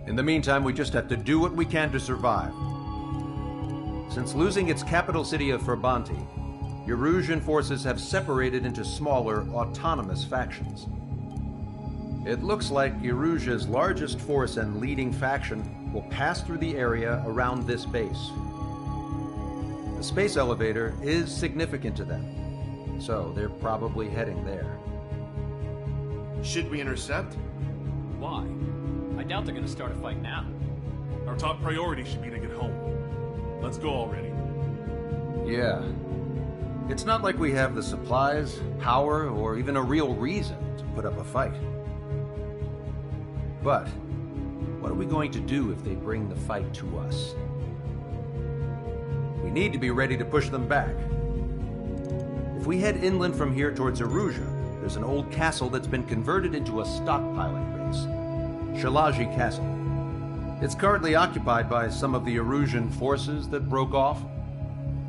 In the meantime, we just have to do what we can to survive. Since losing its capital city of Ferbanti, Erusian forces have separated into smaller, autonomous factions. It looks like Erusia's largest force and leading faction will pass through the area around this base. The space elevator is significant to them, so they're probably heading there. Should we intercept? Why? I doubt they're gonna start a fight now. Our top priority should be to get home. Let's go already. Yeah. It's not like we have the supplies, power, or even a real reason to put up a fight. But what are we going to do if they bring the fight to us? We need to be ready to push them back. If we head inland from here towards Erusia, there's an old castle that's been converted into a stockpiling base. Shalaji Castle. It's currently occupied by some of the Erusian forces that broke off,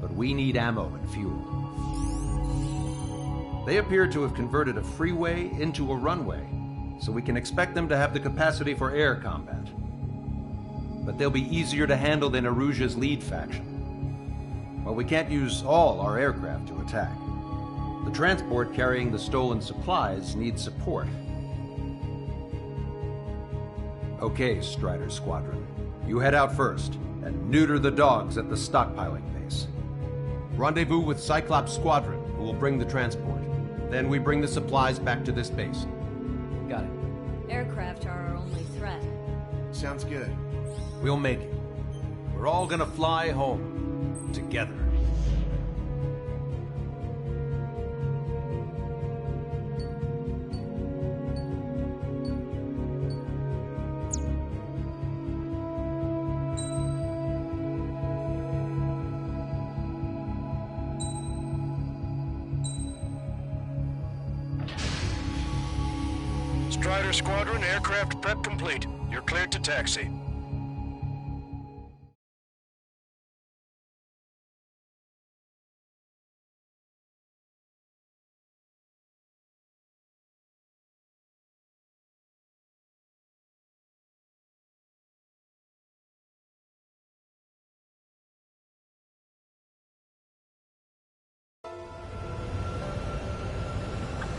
but we need ammo and fuel. They appear to have converted a freeway into a runway, so we can expect them to have the capacity for air combat. But they'll be easier to handle than Erusia's lead faction. Well, we can't use all our aircraft to attack. The transport carrying the stolen supplies needs support. Okay, Strider Squadron. You head out first, and neuter the dogs at the stockpiling base. Rendezvous with Cyclops Squadron, who will bring the transport. Then we bring the supplies back to this base. Got it. Aircraft are our only threat. Sounds good. We'll make it. We're all gonna fly home. Together. Strider Squadron, aircraft prep complete. You're cleared to taxi.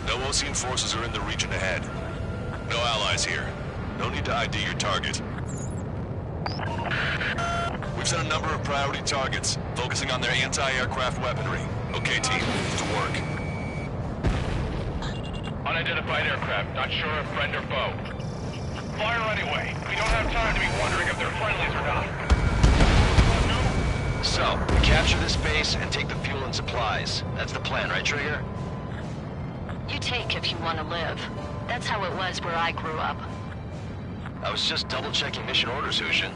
No Osean forces are in the region ahead. No allies here. No need to ID your target. We've set a number of priority targets, focusing on their anti-aircraft weaponry. Okay, team, to work. Unidentified aircraft, not sure if friend or foe. Fire anyway. We don't have time to be wondering if they're friendlies or not. So, we capture this base and take the fuel and supplies. That's the plan, right, Trigger? You take if you want to live. That's how it was where I grew up. I was just double-checking mission orders, Hushin.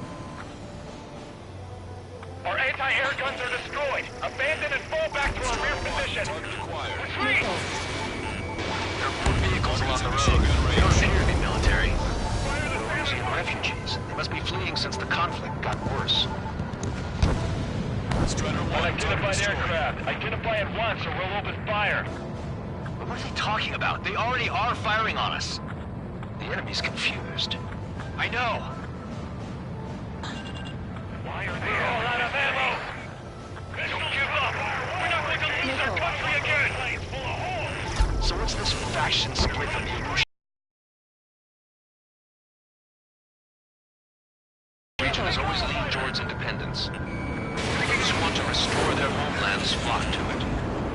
Our anti-air guns are destroyed. Abandon and fall back to our rear position. Retreat! There are more vehicles along the road. They don't appear to be military. They're Russian refugees. They must be fleeing since the conflict got worse. Unidentified aircraft. Identify at once or we'll open fire. But what are they talking about? They already are firing on us. The enemy's confused. I know. Why are they all out of ammo? Don't give up. We're not going to lose our country again. So what's this faction split from the Erusian region has always leaned towards independence. Those who want to restore their homelands flock to it.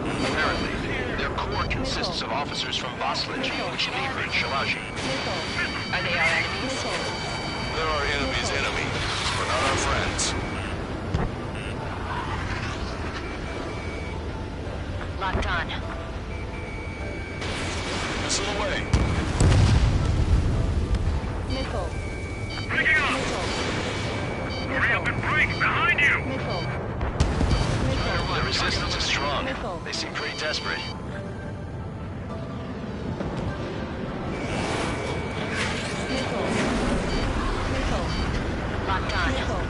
Apparently, their core consists of officers from Vaslage, which neighbor Shalaji. Are they our enemies? They're our enemy's enemy, but not our friends. Locked on. Missile away. Missile. Picking up! Hurry up and break! Behind you! Missile. The resistance is strong. Missile. They seem pretty desperate. Missile. Missile. Locked on. Missile.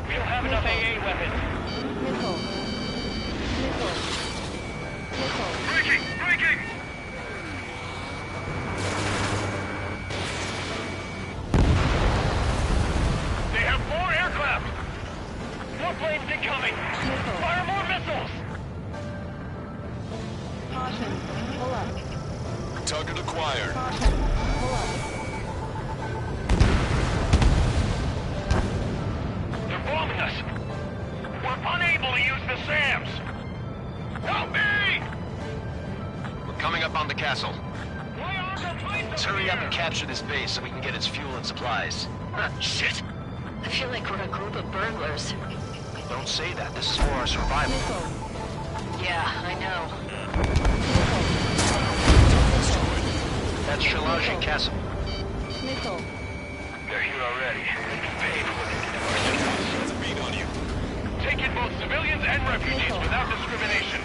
We don't have enough AA weapons. Missile. Missile. Missile. Breaking! acquired. They're bombing us. We're unable to use the SAMs. Help me! We're coming up on the castle. Why aren't the planes Let's hurry up and capture this base so we can get its fuel and supplies. Shit! I feel like we're a group of burglars. Don't say that. This is for our survival. Yeah, I know. That's Shalaji Castle. Missile. They're here already. Pay for what they did to our citizens. There's a beat on you. Take in both civilians and refugees without discrimination.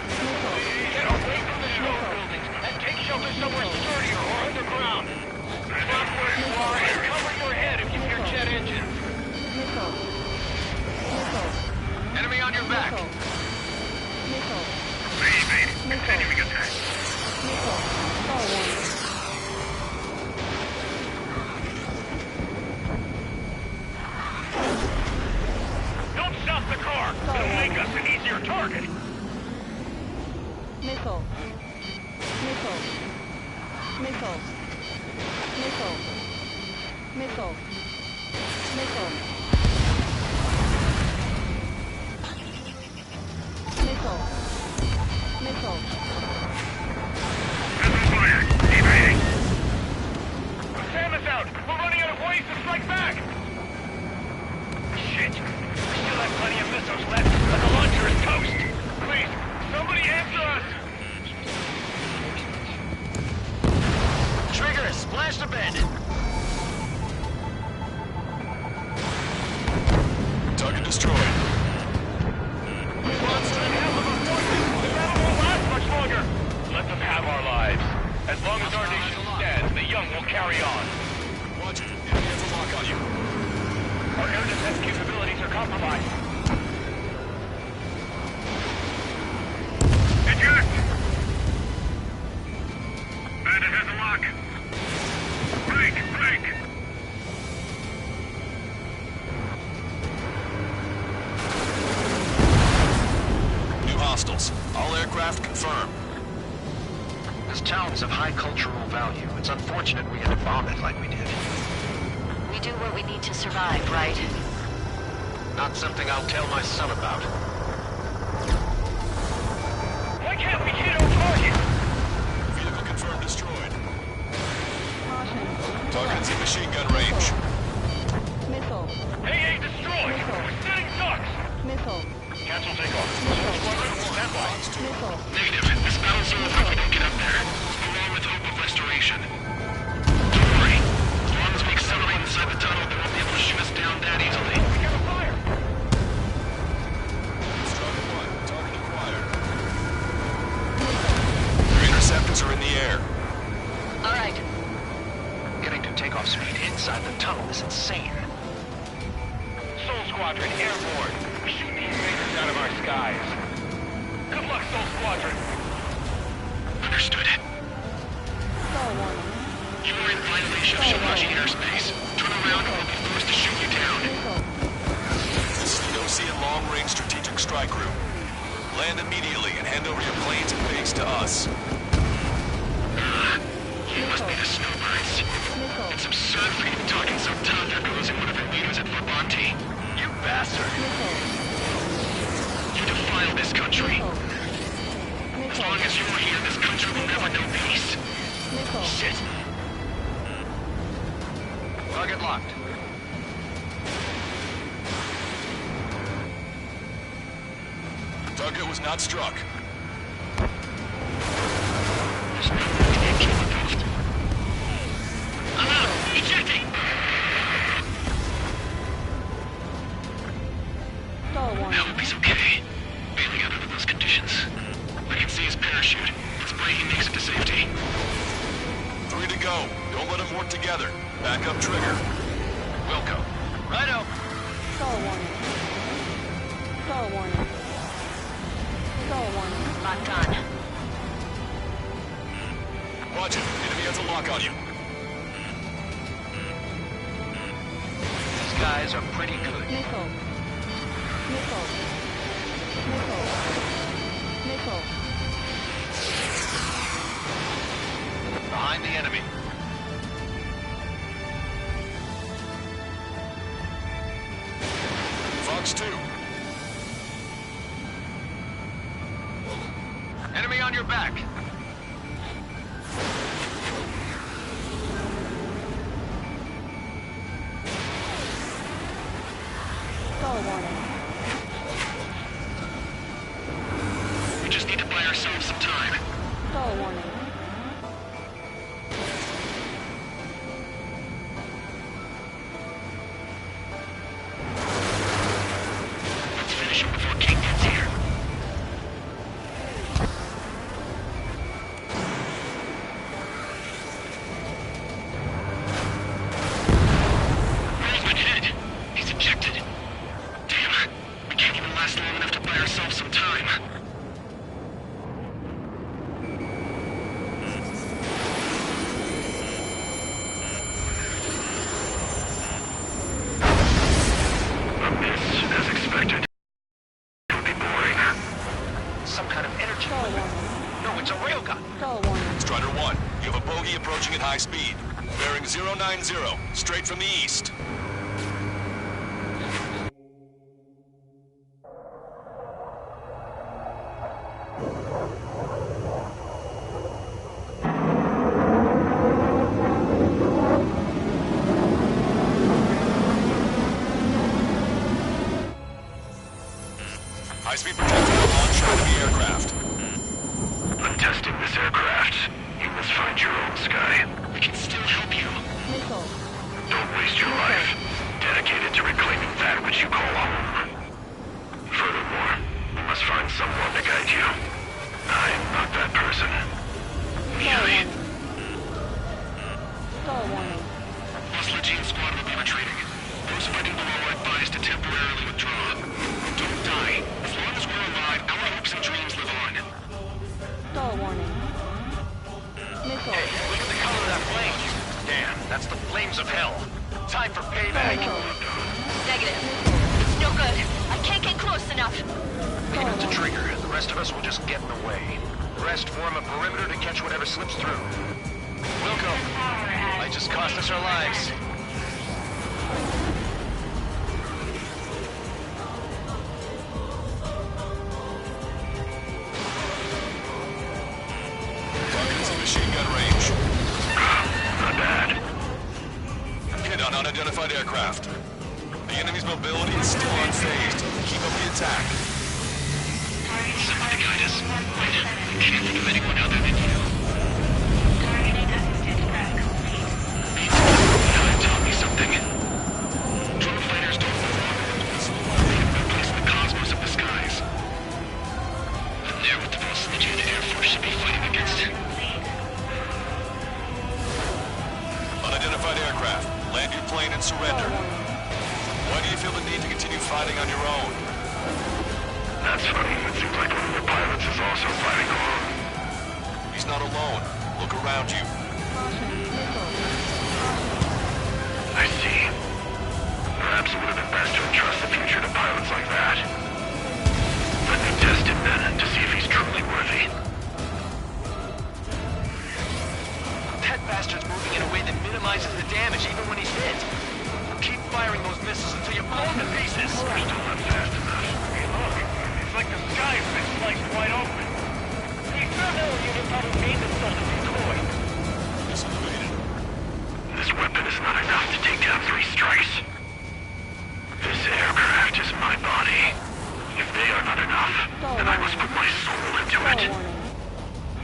Get away from the show buildings and take shelter somewhere sturdier or underground. Stop where you are and cover your head if you hear jet engines. Missile. Missile. Enemy on your back. Missile. Continuing attack. Missile. Star warning. Don't stop the car. It'll make us an easier target. Missile. Missile. Missile. Missile. Missile. Missile. Missile. Missile. Fire. Evading. Sam is out. We're running out of ways to strike back. Shit. We still have plenty of missiles left, but the launcher is toast. Please, somebody answer us. Trigger has splashed abandoned. Target destroyed. Monster in hell of a forces. The battle won't last much longer. Let them have our lives. As long as our nation stands, the young will carry on. Roger. Enemy has a lock on you. Our air defense capabilities are compromised. Eject! Bandit has a lock. Break! Break! New hostiles. All aircraft confirmed. This town is of high cultural value. It's unfortunate we had to bomb it like we did. We do what we need to survive, right? Not something I'll tell my son about. Why can't we hit our target? Vehicle confirmed destroyed. Caution. Target's in machine gun range. Missile. AA destroyed. We're sitting ducks. Missile. Cancel takeoff. Squadron will stand by. Missile. Negative. This battle's over if we don't get up there. Along with hope of restoration. Don't worry. As long as we accelerate inside the tunnel, they won't be able to shoot us down that easily. We got a fire. Striker 1. Target acquired. Your interceptors are in the air. All right. Getting to takeoff speed inside the tunnel is insane. Soul Squadron airborne. Shoot the invaders out of our skies. Good luck, Soul Squadron. Understood. Star warning. You are in violation of Shalaji airspace. Turn around or we'll be forced to shoot you down. Missile. This is the Ocean Long-Range Strategic Strike Group. Land immediately and hand over your planes and base to us. You must be the snowbirds. Missile. It's absurd for you to be talking so tough after losing one of your leaders at Labonte. You bastard! Missile. You defile this country. Missile. As long as you're here, this country will never know peace. Missile. Shit! Target locked. Target was not struck. There's no way to get killed off. I'm out! Ejecting! Star I warning. hope he's okay. Bailing out under those conditions. I can see his parachute. Let's pray he makes it to safety. 3 to go. Don't let them work together. Back up trigger. Wilco. Righto. Star warning. Star warning. Star warning. Locked on. Watch it. Enemy has a lock on you. These guys are pretty good. Missile. Missile. Missile. Missile. behind the enemy. Fox 2. Enemy on your back. Skull warning. We just need to buy ourselves some time. Skull warning. Let's finish him before King gets here. Roseman hit. He's ejected. Damn. We can't even last long enough to buy ourselves some time. A miss, as expected. It'll be boring. Some kind of energy Skull weapon. warning. No, it's a railgun. Skull warning. Strider 1, you have a bogey approaching at high speed. Bearing 090, straight from the east. High-speed projectile launch enemy aircraft. I'm testing this aircraft. You must find your own sky. We can still help you. Missile. Don't waste your life. Dedicated to reclaiming that which you call home. Furthermore, you must find someone to guide you. I'm not that person. Really? Skull warning. Boss Legion squad will be retreating. Those fighting below are advised to temporarily withdraw. Don't die. As long as we're alive, our hopes and dreams live on. Skull warning. Missile. Hey, look at the color of that flame. Damn, that's the flames of hell. Time for payback. Negative. It's no good. I can't get close enough. Leave it to Trigger. The rest of us will just get in the way. The rest form a perimeter to catch whatever slips through. Wilco, might just cost us our lives. Targets in machine gun range. Not bad. Hit on unidentified aircraft. The enemy's mobility is still unfazed. Keep up the attack. Someone to guide us. Wait, I can't think of anyone other than you. Time taught me something. Drone fighters don't move on. They have no place in the cosmos of the skies. And they're what the Boss Legion Air Force should be fighting against. Unidentified aircraft. Land your plane and surrender. Why do you feel the need to continue fighting on your own? That's funny. It seems like one of your pilots is also fighting alone. He's not alone. Look around you. I see. Perhaps it would have been best to entrust the future to pilots like that. Let me test him then, to see if he's truly worthy. That bastard's moving in a way that minimizes the damage even when he's hit. Keep firing those missiles until you blow him to pieces. Still not fast enough. Hey, look. It's like the sky's been sliced wide open. The experimental unit probably made themselves a decoy. This weapon is not enough to take down 3 strikes. This aircraft is my body. If they are not enough, then I must put my soul into it.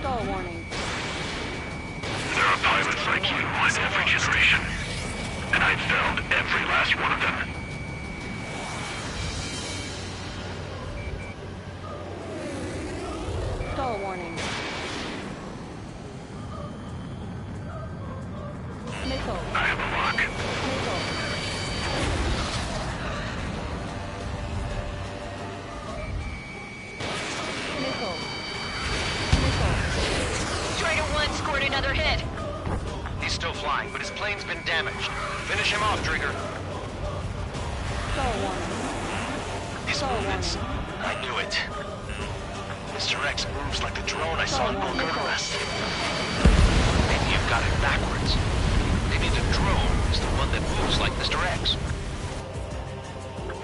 Skull warning. There are pilots like you in every generation. And I've felled every last one of them. Skull warning. Missile. I have a lock. Missile. Missile. Missile. Strider 1 scored another hit. He's still flying, but his plane's been damaged. Finish him off, Trigger. Skull warning. His Skull movements. warning. I knew it. Mr. X moves like the drone I saw in Vulcan Arrest. Maybe if have got it backwards. Maybe the drone is the one that moves like Mr. X.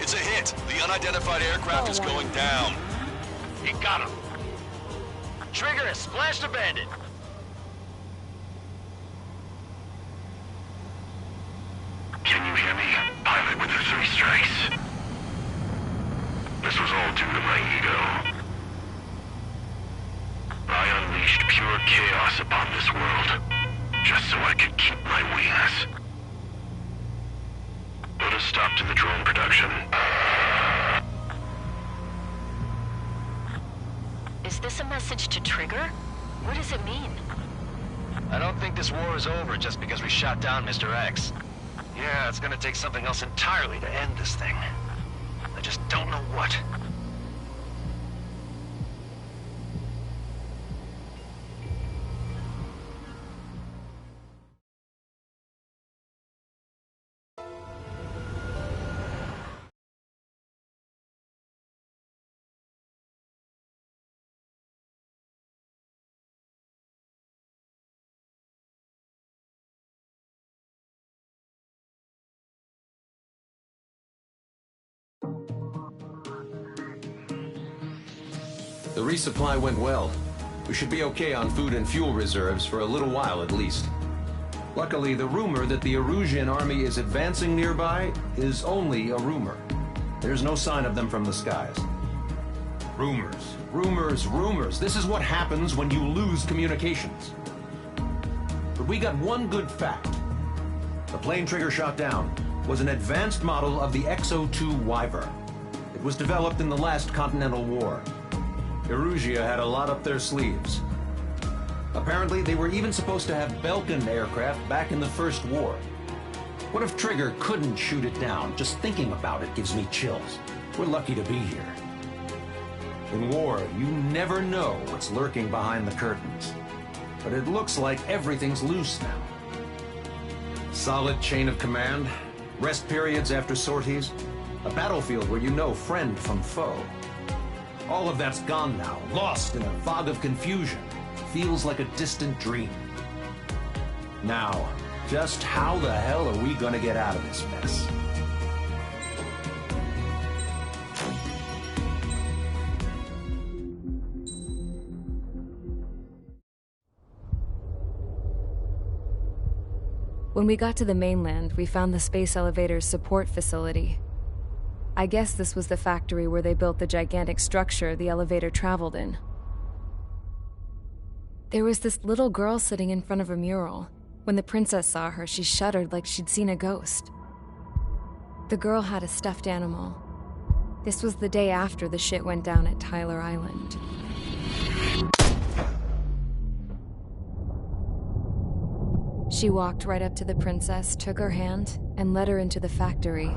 It's a hit. The unidentified aircraft is going down. He got him. Trigger has splashed a bandit. Can you hear me? Pilot with the 3 strikes. This was all due to my ego. I unleashed pure chaos upon this world, just so I could keep my wings. Put a stop to the drone production. Is this a message to Trigger? What does it mean? I don't think this war is over just because we shot down Mr. X. Yeah, it's gonna take something else entirely to end this thing. I just don't know what. The resupply went well. We should be okay on food and fuel reserves for a little while at least. Luckily, the rumor that the Erusian army is advancing nearby is only a rumor. There's no sign of them from the skies. Rumors, rumors, rumors. This is what happens when you lose communications. But we got one good fact. The plane Trigger shot down was an advanced model of the X-02 Wyvern. It was developed in the last Continental War. Erusia had a lot up their sleeves. Apparently, they were even supposed to have Belkin aircraft back in the First War. What if Trigger couldn't shoot it down? Just thinking about it gives me chills. We're lucky to be here. In war, you never know what's lurking behind the curtains. But it looks like everything's loose now. Solid chain of command, rest periods after sorties, a battlefield where you know friend from foe. All of that's gone now, lost in a fog of confusion. Feels like a distant dream. Now, just how the hell are we gonna get out of this mess? When we got to the mainland, we found the space elevator's support facility. I guess this was the factory where they built the gigantic structure the elevator traveled in. There was this little girl sitting in front of a mural. When the princess saw her, she shuddered like she'd seen a ghost. The girl had a stuffed animal. This was the day after the shit went down at Tyler Island. She walked right up to the princess, took her hand, and led her into the factory.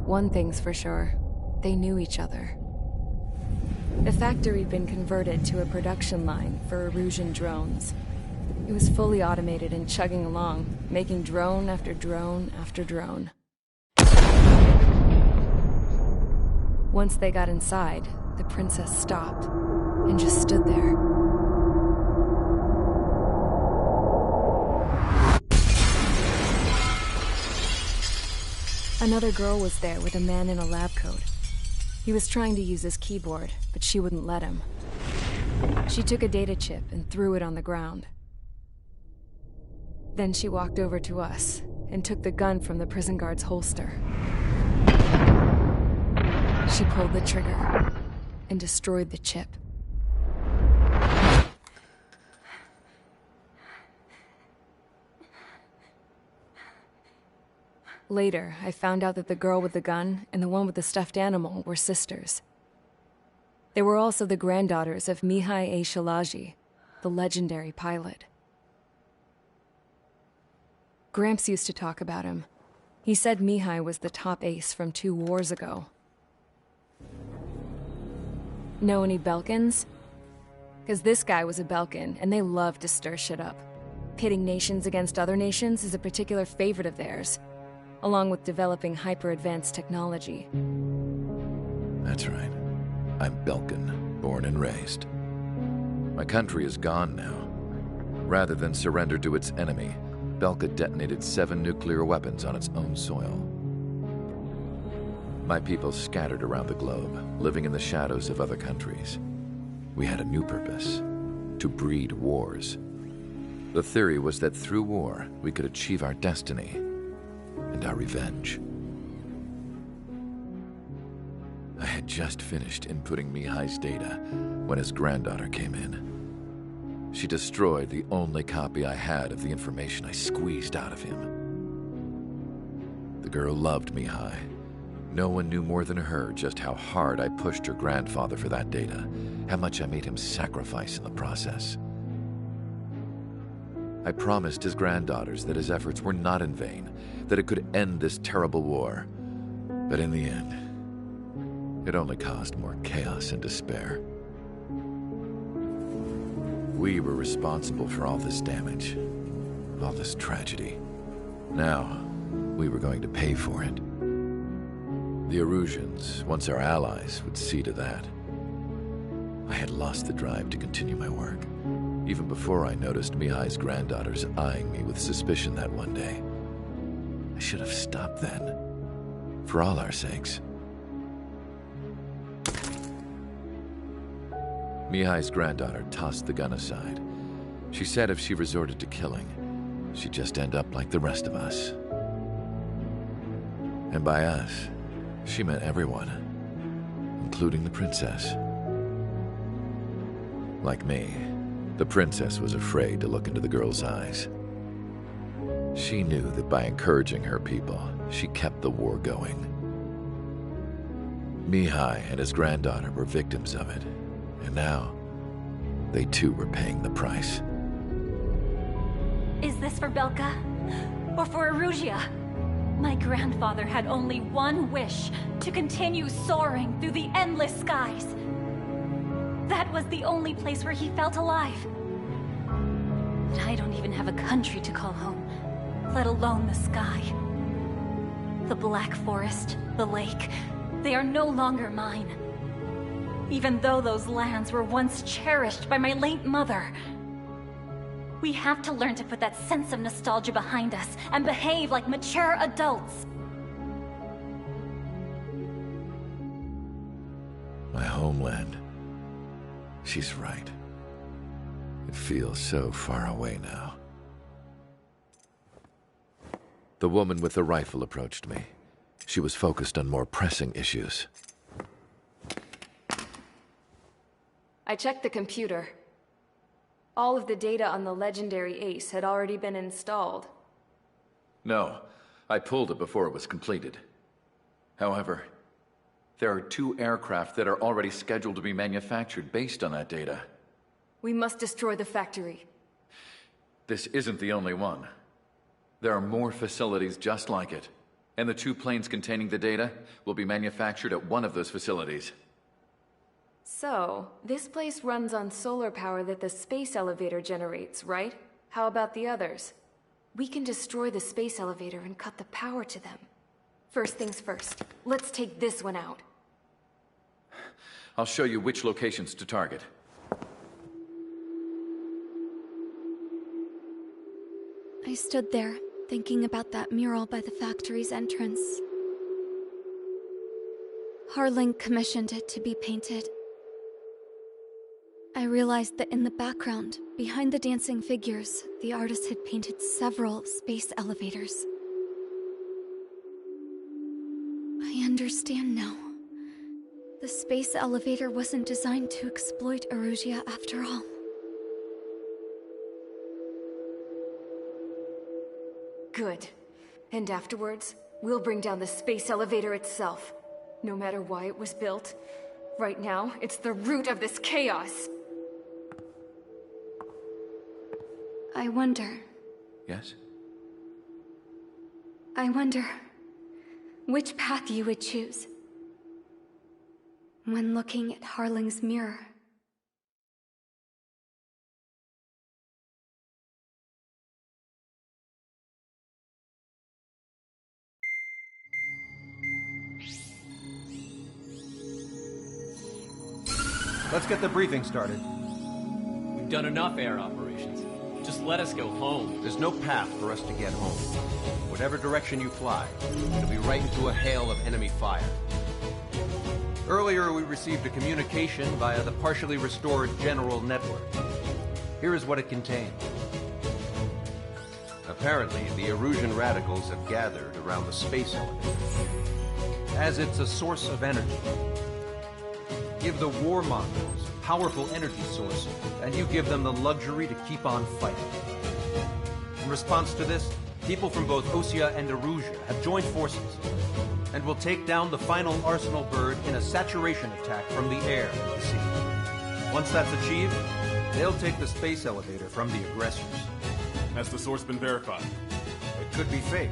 One thing's for sure, they knew each other. The factory'd been converted to a production line for Erusian drones. It was fully automated and chugging along, making drone after drone after drone. Once they got inside, the princess stopped and just stood there. Another girl was there with a man in a lab coat. He was trying to use his keyboard, but she wouldn't let him. She took a data chip and threw it on the ground. Then she walked over to us and took the gun from the prison guard's holster. She pulled the trigger and destroyed the chip. Later, I found out that the girl with the gun and the one with the stuffed animal were sisters. They were also the granddaughters of Mihai A. Shalaji, the legendary pilot. Gramps used to talk about him. He said Mihai was the top ace from 2 wars ago. Know any Belkins? Because this guy was a Belkin, and they love to stir shit up. Pitting nations against other nations is a particular favorite of theirs, along with developing hyper-advanced technology. That's right. I'm Belkin, born and raised. My country is gone now. Rather than surrender to its enemy, Belka detonated 7 nuclear weapons on its own soil. My people scattered around the globe, living in the shadows of other countries. We had a new purpose: to breed wars. The theory was that through war, we could achieve our destiny and our revenge. I had just finished inputting Mihai's data when his granddaughter came in. She destroyed the only copy I had of the information I squeezed out of him. The girl loved Mihai. No one knew more than her just how hard I pushed her grandfather for that data, how much I made him sacrifice in the process. I promised his granddaughters that his efforts were not in vain, that it could end this terrible war. But in the end, it only caused more chaos and despair. We were responsible for all this damage, all this tragedy. Now, we were going to pay for it. The Erusians, once our allies, would see to that. I had lost the drive to continue my work, even before I noticed Mihai's granddaughters eyeing me with suspicion that one day. I should have stopped then, for all our sakes. Mihai's granddaughter tossed the gun aside. She said if she resorted to killing, she'd just end up like the rest of us. And by us, she meant everyone, including the princess. Like me, the princess was afraid to look into the girl's eyes. She knew that by encouraging her people, she kept the war going. Mihai and his granddaughter were victims of it, and now they too were paying the price. Is this for Belka? Or for Erusea? My grandfather had only one wish: to continue soaring through the endless skies. That was the only place where he felt alive. But I don't even have a country to call home, let alone the sky. The Black Forest, the lake, they are no longer mine. Even though those lands were once cherished by my late mother. We have to learn to put that sense of nostalgia behind us and behave like mature adults. My homeland. She's right. It feels so far away now. The woman with the rifle approached me. She was focused on more pressing issues. I checked the computer. All of the data on the legendary Ace had already been installed. No, I pulled it before it was completed. However, there are 2 aircraft that are already scheduled to be manufactured based on that data. We must destroy the factory. This isn't the only one. There are more facilities just like it, and the 2 planes containing the data will be manufactured at one of those facilities. So, this place runs on solar power that the space elevator generates, right? How about the others? We can destroy the space elevator and cut the power to them. First things first, let's take this one out. I'll show you which locations to target. I stood there, thinking about that mural by the factory's entrance. Harling commissioned it to be painted. I realized that in the background, behind the dancing figures, the artist had painted several space elevators. I understand now. The space elevator wasn't designed to exploit Erusea after all. Good. And afterwards, we'll bring down the space elevator itself. No matter why it was built, right now, it's the root of this chaos. I wonder... Yes? I wonder which path you would choose when looking at Harling's mirror. Let's get the briefing started. We've done enough air operations. Just let us go home. There's no path for us to get home. Whatever direction you fly, it'll be right into a hail of enemy fire. Earlier, we received a communication via the partially restored General Network. Here is what it contained. Apparently, the Erusian radicals have gathered around the space elevator, as it's a source of energy. Give the warmongers a powerful energy source, and you give them the luxury to keep on fighting. In response to this, people from both Osea and Erusia have joined forces, and will take down the final Arsenal bird in a saturation attack from the air and sea. Once that's achieved, they'll take the space elevator from the aggressors. Has the source been verified? It could be fake.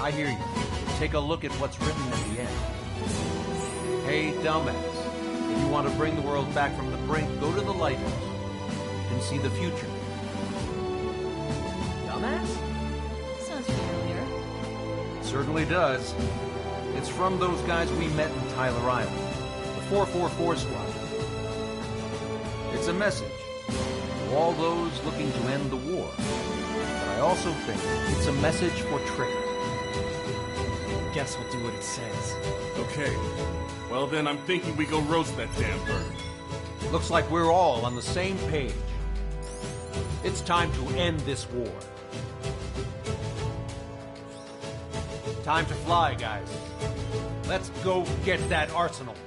I hear you. Take a look at what's written at the end. Hey, dumbass. If you want to bring the world back from the brink, go to the lighthouse and see the future. Dumbass? Sounds familiar. It certainly does. It's from those guys we met in Tyler Island, the 444 Squad. It's a message to all those looking to end the war. But I also think it's a message for Trigger. Guess we'll do what it says. Okay. Well then, I'm thinking we go roast that damn bird. Looks like we're all on the same page. It's time to end this war. Time to fly, guys. Let's go get that Arsenal bird.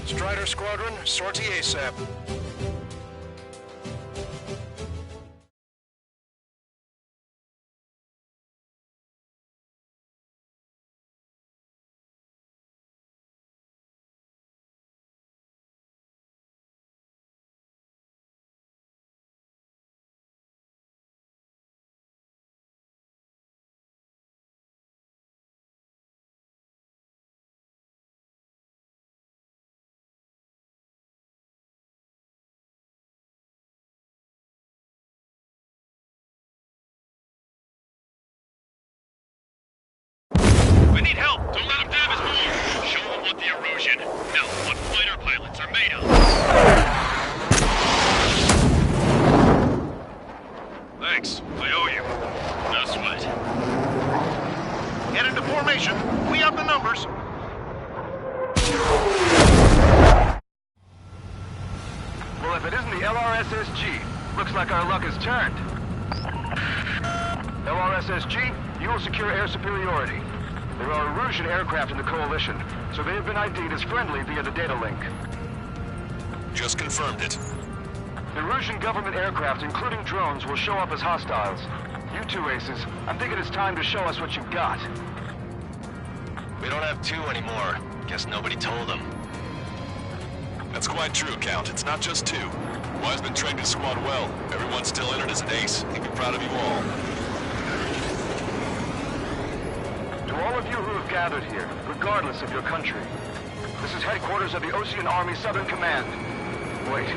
Strider Squadron, sortie ASAP. We need help! Don't let him damage more! Show them what the Erusian, no, what fighter pilots are made of! Thanks. I owe you. No sweat. Get into formation. We have the numbers. Well, if it isn't the LRSSG, looks like our luck has turned. LRSSG, you will secure air superiority. There are Erusian aircraft in the Coalition, so they have been ID'd as friendly via the data link. Just confirmed it. The Erusian government aircraft, including drones, will show up as hostiles. You two aces, I'm thinking it's time to show us what you've got. We don't have two anymore. Guess nobody told them. That's quite true, Count. It's not just two. Wiseman trained his squad well. Everyone's still entered as an ace. He'd be proud of you all. Do all of you who have gathered here, regardless of your country, this is headquarters of the Osean Army Southern Command. Wait,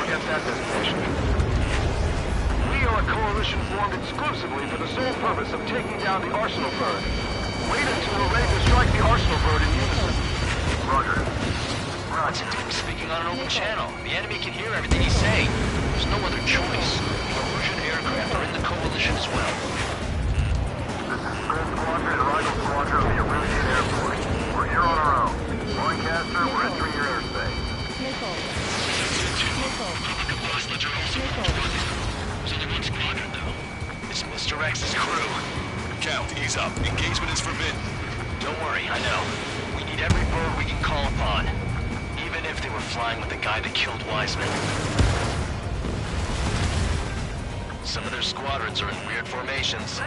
forget that designation. We are a coalition formed exclusively for the sole purpose of taking down the Arsenal Bird. Wait until we're ready to strike the Arsenal Bird in unison. Roger. What's it doing speaking on an open channel? The enemy can hear everything he's saying. There's no other choice. The Erusian aircraft are in the coalition as well. This is Skull Squadron and Rifle Squadron of the Erusian Air Force. We're here on our own. Lancaster, we're entering your airspace. Missile. Missile. There's only one squadron, though. It's Mr. X's crew. Count, ease up. Engagement is forbidden. Don't worry, I know. We need every bird we can call upon. Even if they were flying with the guy that killed Wiseman. Some of their squadrons are in weird formations.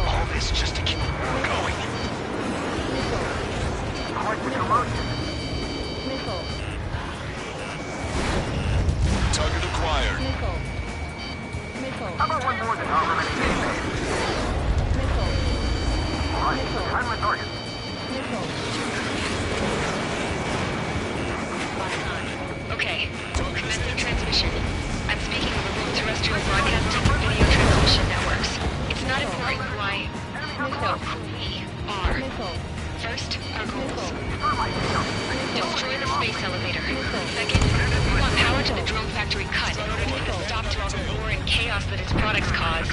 All this just to keep the war going. Quite the commotion. Missile. Target acquired. Missile. Missile. How about one more than however many days? Missile. All right, I'm my target. Okay, commencing transmission. I'm speaking over both terrestrial broadcasting and video transmission networks. It's not important who I... No, who we are. First, our goals. Destroy the space elevator. Second, we want power to the drone factory cut in order to put a stop to all the war and chaos that its products cause.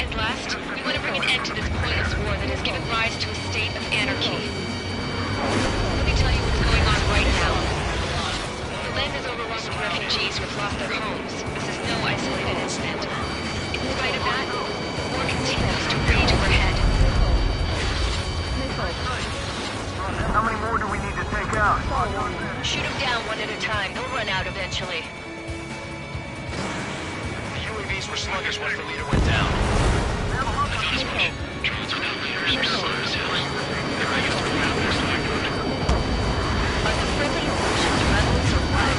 And last, we want to bring an end to this pointless war that has given rise to a state of anarchy. Let me tell you what's going on right now. The land is overrun with refugees who have lost their homes. This is no isolated incident. In spite of that, the war continues to rage overhead. How many more do we need to take out? Shoot them down one at a time. They'll run out eventually. The UAVs were sluggish once the leader went down. Drones without leaders are slow as hell. They're ready to throw out their selector. Are the friendly Erusians rebels or what?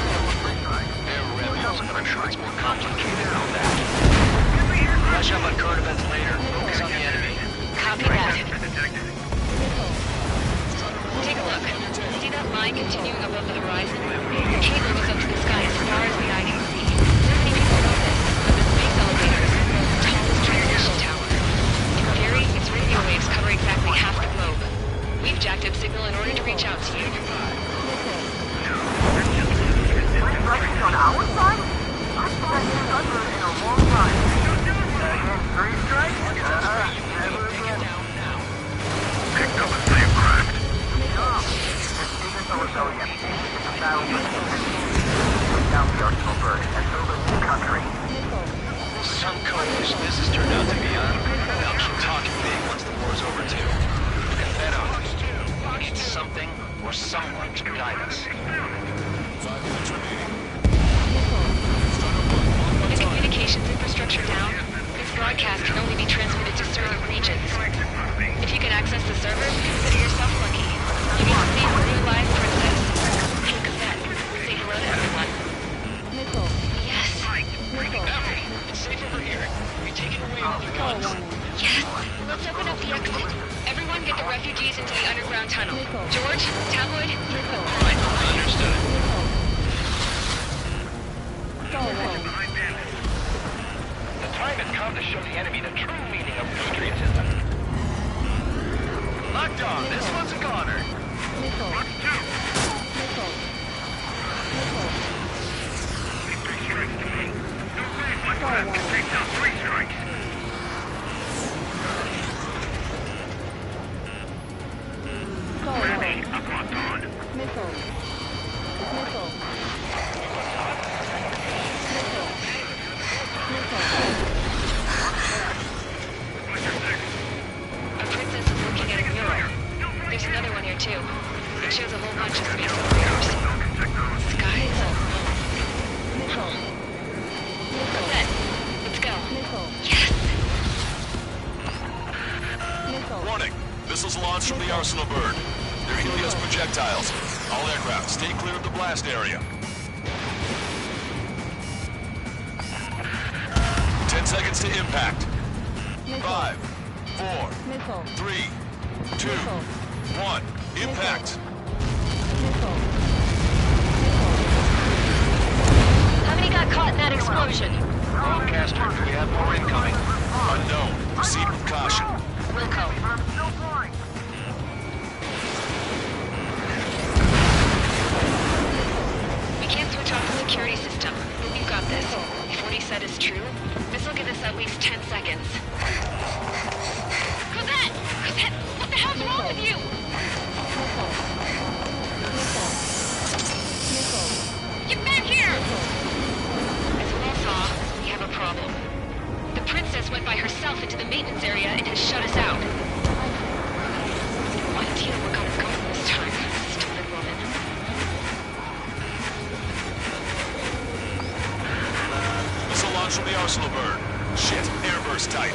They're rebels, but I'm sure it's more complicated than that. Brush up on current events later. Focus on the enemy. Copy that. Take a look. See that line continuing above the horizon? The cable goes up to the sky as far as the eye can see. Not many people know this, but the space elevator is the world's tallest transmission tower. In theory, its radio waves cover exactly half the globe. We've jacked up signal in order to reach out to you. Strikes on our side? I've seen that thunder in a long time. Three strikes? Never again. Picked up a slave craft. Isn't the rebellion. It's a battle for take down the Arsenal Bird and build a new country. Some carnage this has turned out to be, huh? They'll keep talking big once the war's over, too. And Venom, we need something or someone to guide us. 5 minutes remaining. The communications infrastructure down, this broadcast can only be transmitted to certain regions. If you can access the server, consider yourself lucky. You get to see a real-life princess. Hey, Cosette, say hello to everyone. Missile. Yes. Missile. It's safe over here. We've taken away all their guns. Yes. Let's open up the exit. Everyone get the refugees into the underground tunnel. George, Tabloid. All right, understood. The time has come to show the enemy the true meaning of patriotism. Locked on. This one's a goner. Missile. Missile. Takes out 3 strikes. Ready, I'm locked on. Missile. Missile. A princess is looking at a mural. There's another one here too. It shows a whole bunch of space elevators. Skies. Cosette, let's go. Yes! Warning. Missiles launched from the Arsenal Bird. They're Helios projectiles. All aircraft, stay clear of the blast area. 10 seconds to impact. 5, 4, 3, 2, 1. Impact. How many got caught in that explosion? Lancaster, do we have more incoming? Unknown. Proceed with caution. Wilco. We can't switch off the security system, but we've got this. If what he said is true, this will give us at least 10 seconds. Cosette! Cosette! What the hell's wrong with you? Get back here! As we all saw, we have a problem. The princess went by herself into the maintenance area and has shut us out. No idea what got her going this time, stupid woman. Missile launch from the Arsenal bird. Shit, airburst type.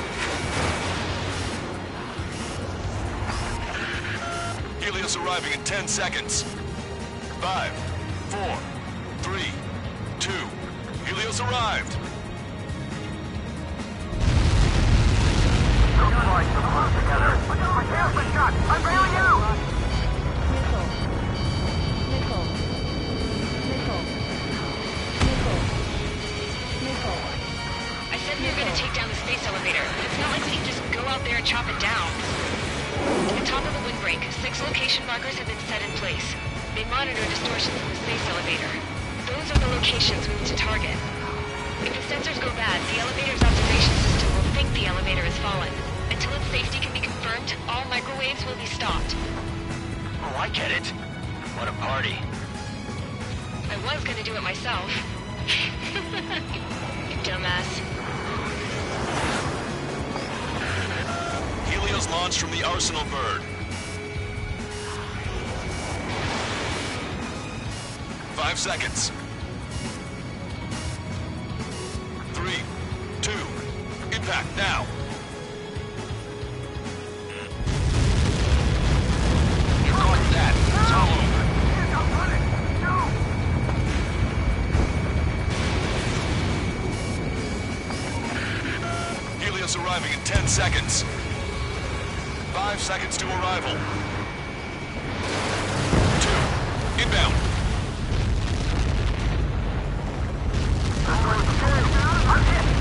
Helios arriving in 10 seconds. 5, 4, 3, 2. Helios arrived. I said we were going to take down the space elevator, but it's not like we can just go out there and chop it down. At the top of the windbreak, 6 location markers have been set in place. They monitor distortions in the space elevator. Those are the locations we need to target. If the sensors go bad, the elevator's observation system will think the elevator has fallen. Until its safety can be confirmed, all microwaves will be stopped. Oh, I get it. What a party. I was gonna do it myself. You dumbass. Helios launched from the Arsenal bird. 5 seconds. 3, 2, impact now. You caught that. It's all over. Helios arriving in 10 seconds. 5 seconds to arrival. 2, inbound.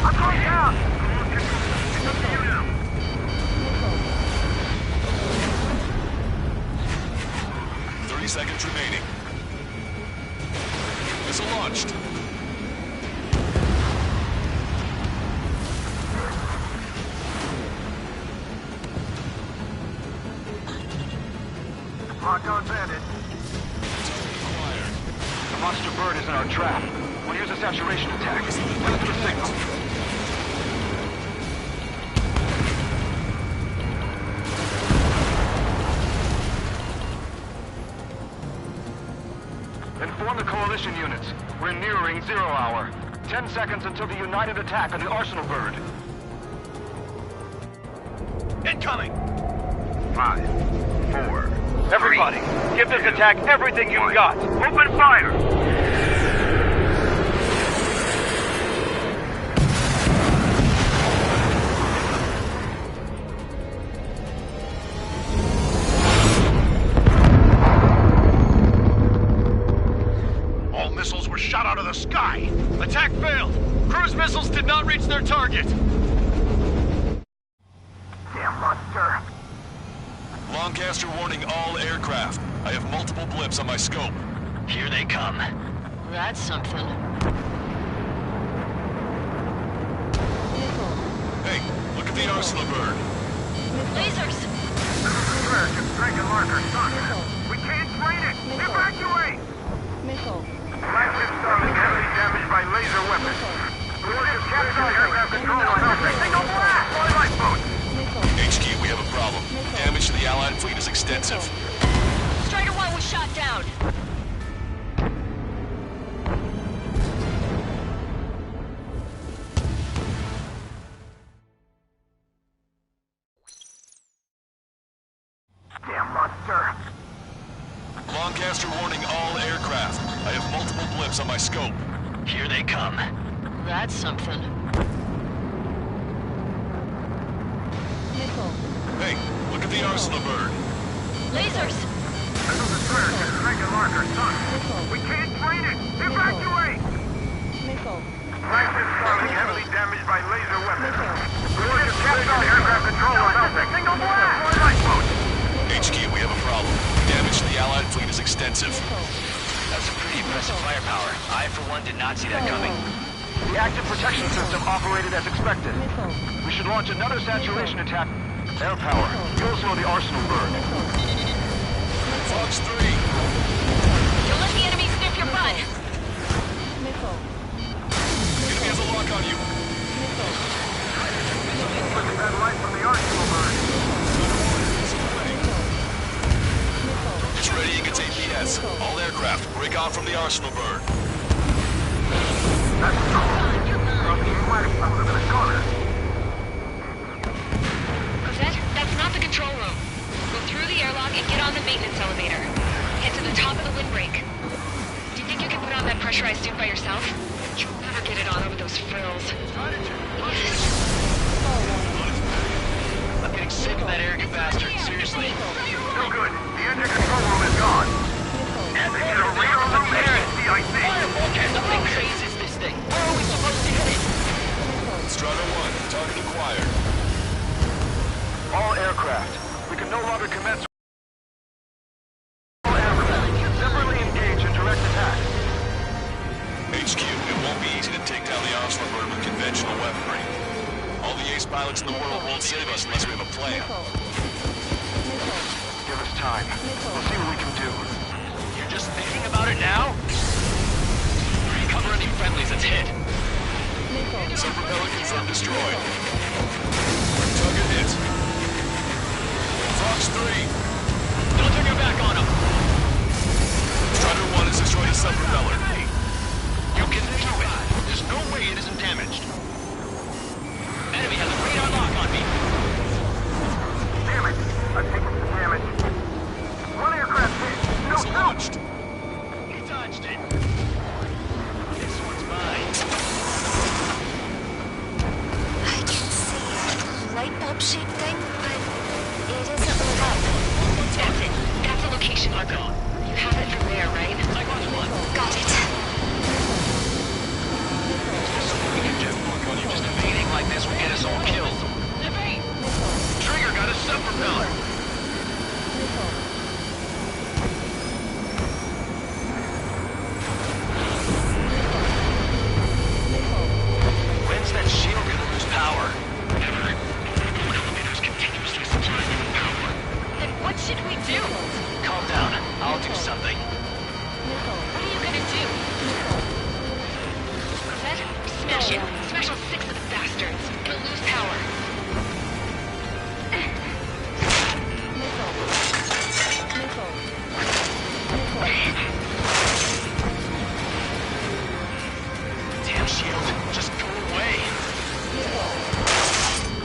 I'm going down! 30 seconds remaining. Missile launched. Lockdown bandit. The monster bird is in our trap. We'll use a saturation attack. Wait for the signal. Inform the coalition units. We're nearing 0 hour. 10 seconds until the united attack on the Arsenal bird. Incoming! 5, 4. Everybody, give this attack everything you've got. Open fire! All missiles were shot out of the sky. Attack failed. Cruise missiles did not reach their target. Damn monster. Lancaster warning all aircraft. I have multiple blips on my scope. Here they come. That's something. Hey, look at the Arsenal bird. Lasers! Crash and Dragon Marker stuck. We can't train it! Evacuate! Missile. Flagship Starling heavily damaged by laser weapons. Warship captured aircraft control on Earth. Signal blast! Fly lifeboat! HQ, we have a problem. Damage to the Allied fleet is extensive. Strider 1 was shot down. Damn monster. Lancaster warning all aircraft. I have multiple blips on my scope. Here they come. That's something. Hey, look at the arsenal bird. Lasers! We can't train it! Evacuate! Flagship Starling heavily damaged by laser weapons. We're just captured on aircraft control or melting. Single blast! Lifeboat! HQ, we have a problem. Damage to the Allied fleet is extensive. That's some pretty impressive firepower. I, for one, did not see that coming. The active protection system operated as expected. We should launch another saturation attack. Air power. You'll slow the arsenal bird. Fox 3. Don't let the enemy sniff your bud! Enemy has a lock on you. Look at that light from the arsenal bird. It's readying its APS. All aircraft, break off from the arsenal bird. That's strong. I'm in a corner. Cosette, that's not the control room. Go through the airlock and get on the maintenance elevator. Head to the top of the windbreak. Do you think you can put on that pressurized suit by yourself? You'll never get it on over those frills. Yes. I'm getting sick of that arrogant bastard. Seriously. No good. The engine control room is gone. And they get a radar room and CIC. What the craze is this thing? Where are we supposed to hit it? Strata 1, target acquired. All aircraft. We can no longer commence. All aircraft. Separately engage in direct attack. HQ, it won't be easy to take down the arsenal bird with conventional weaponry. All the ace pilots in the world won't save us unless we have a plan. Give us time. We'll see what we can do. You're just thinking about it now? Cover any friendlies that's hit. Some propeller confirmed destroyed. Target hit. Fox 3. Don't turn your back on him. Strider 1 has destroyed a sub-propeller. You can do it. There's no way it isn't damaged. Enemy has a radar lock on me. Damn it. I've taken some damage. One aircraft hit. No, It's launched. You dodged it. This one's mine. I can see a light bulb shaped thing, but it isn't lit up. That's it. That's the location marker. You have it from there, right? I got one. Got it. We can just work on you. Just evading like this will get us all killed. Evade! Trigger got a sub-propeller. When's that shield gonna lose power? Never. Elevators continuously supply you with power. Then what should we do? Calm down. I'll do something. What are you gonna do? Cosette, smash it. Smash all 6 of the bastards. It'll lose power. Damn shield. Just go away.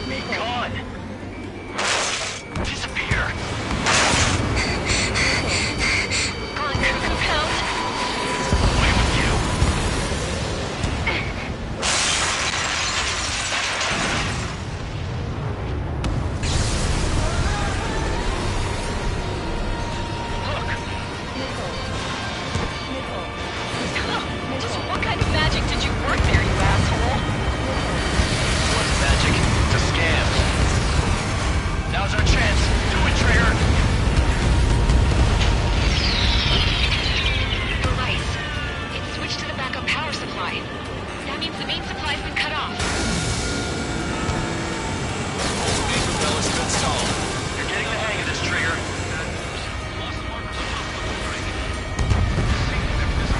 Be gone. Disappear. Gone cuckoo pound. Away with you. Just what kind of magic did you work there, you asshole? What's magic? It's a scam. Now's our chance. Do it, Trigger. The lights. It switched to the backup power supply. That means the main supply's been cut off. Both of these propellers have been stalled. You're getting the hang of this, Trigger.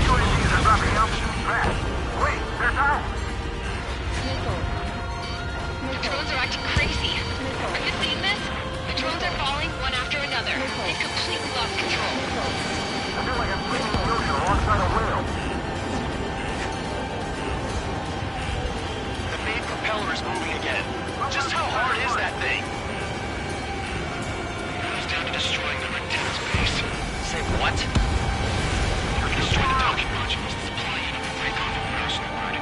UAVs are dropping altitude fast. Wait, they're down. The drones are acting crazy. Are you seeing this? The drones are falling one after another. They've completely lost control. I feel like I'm swimming in the ocean alongside a whale. The main propeller is moving again. Just how hard is that thing? It goes down to destroying the lieutenant's base. Say what? We're gonna destroy the docking modules, the supply unit will break off from Arsenal Bird.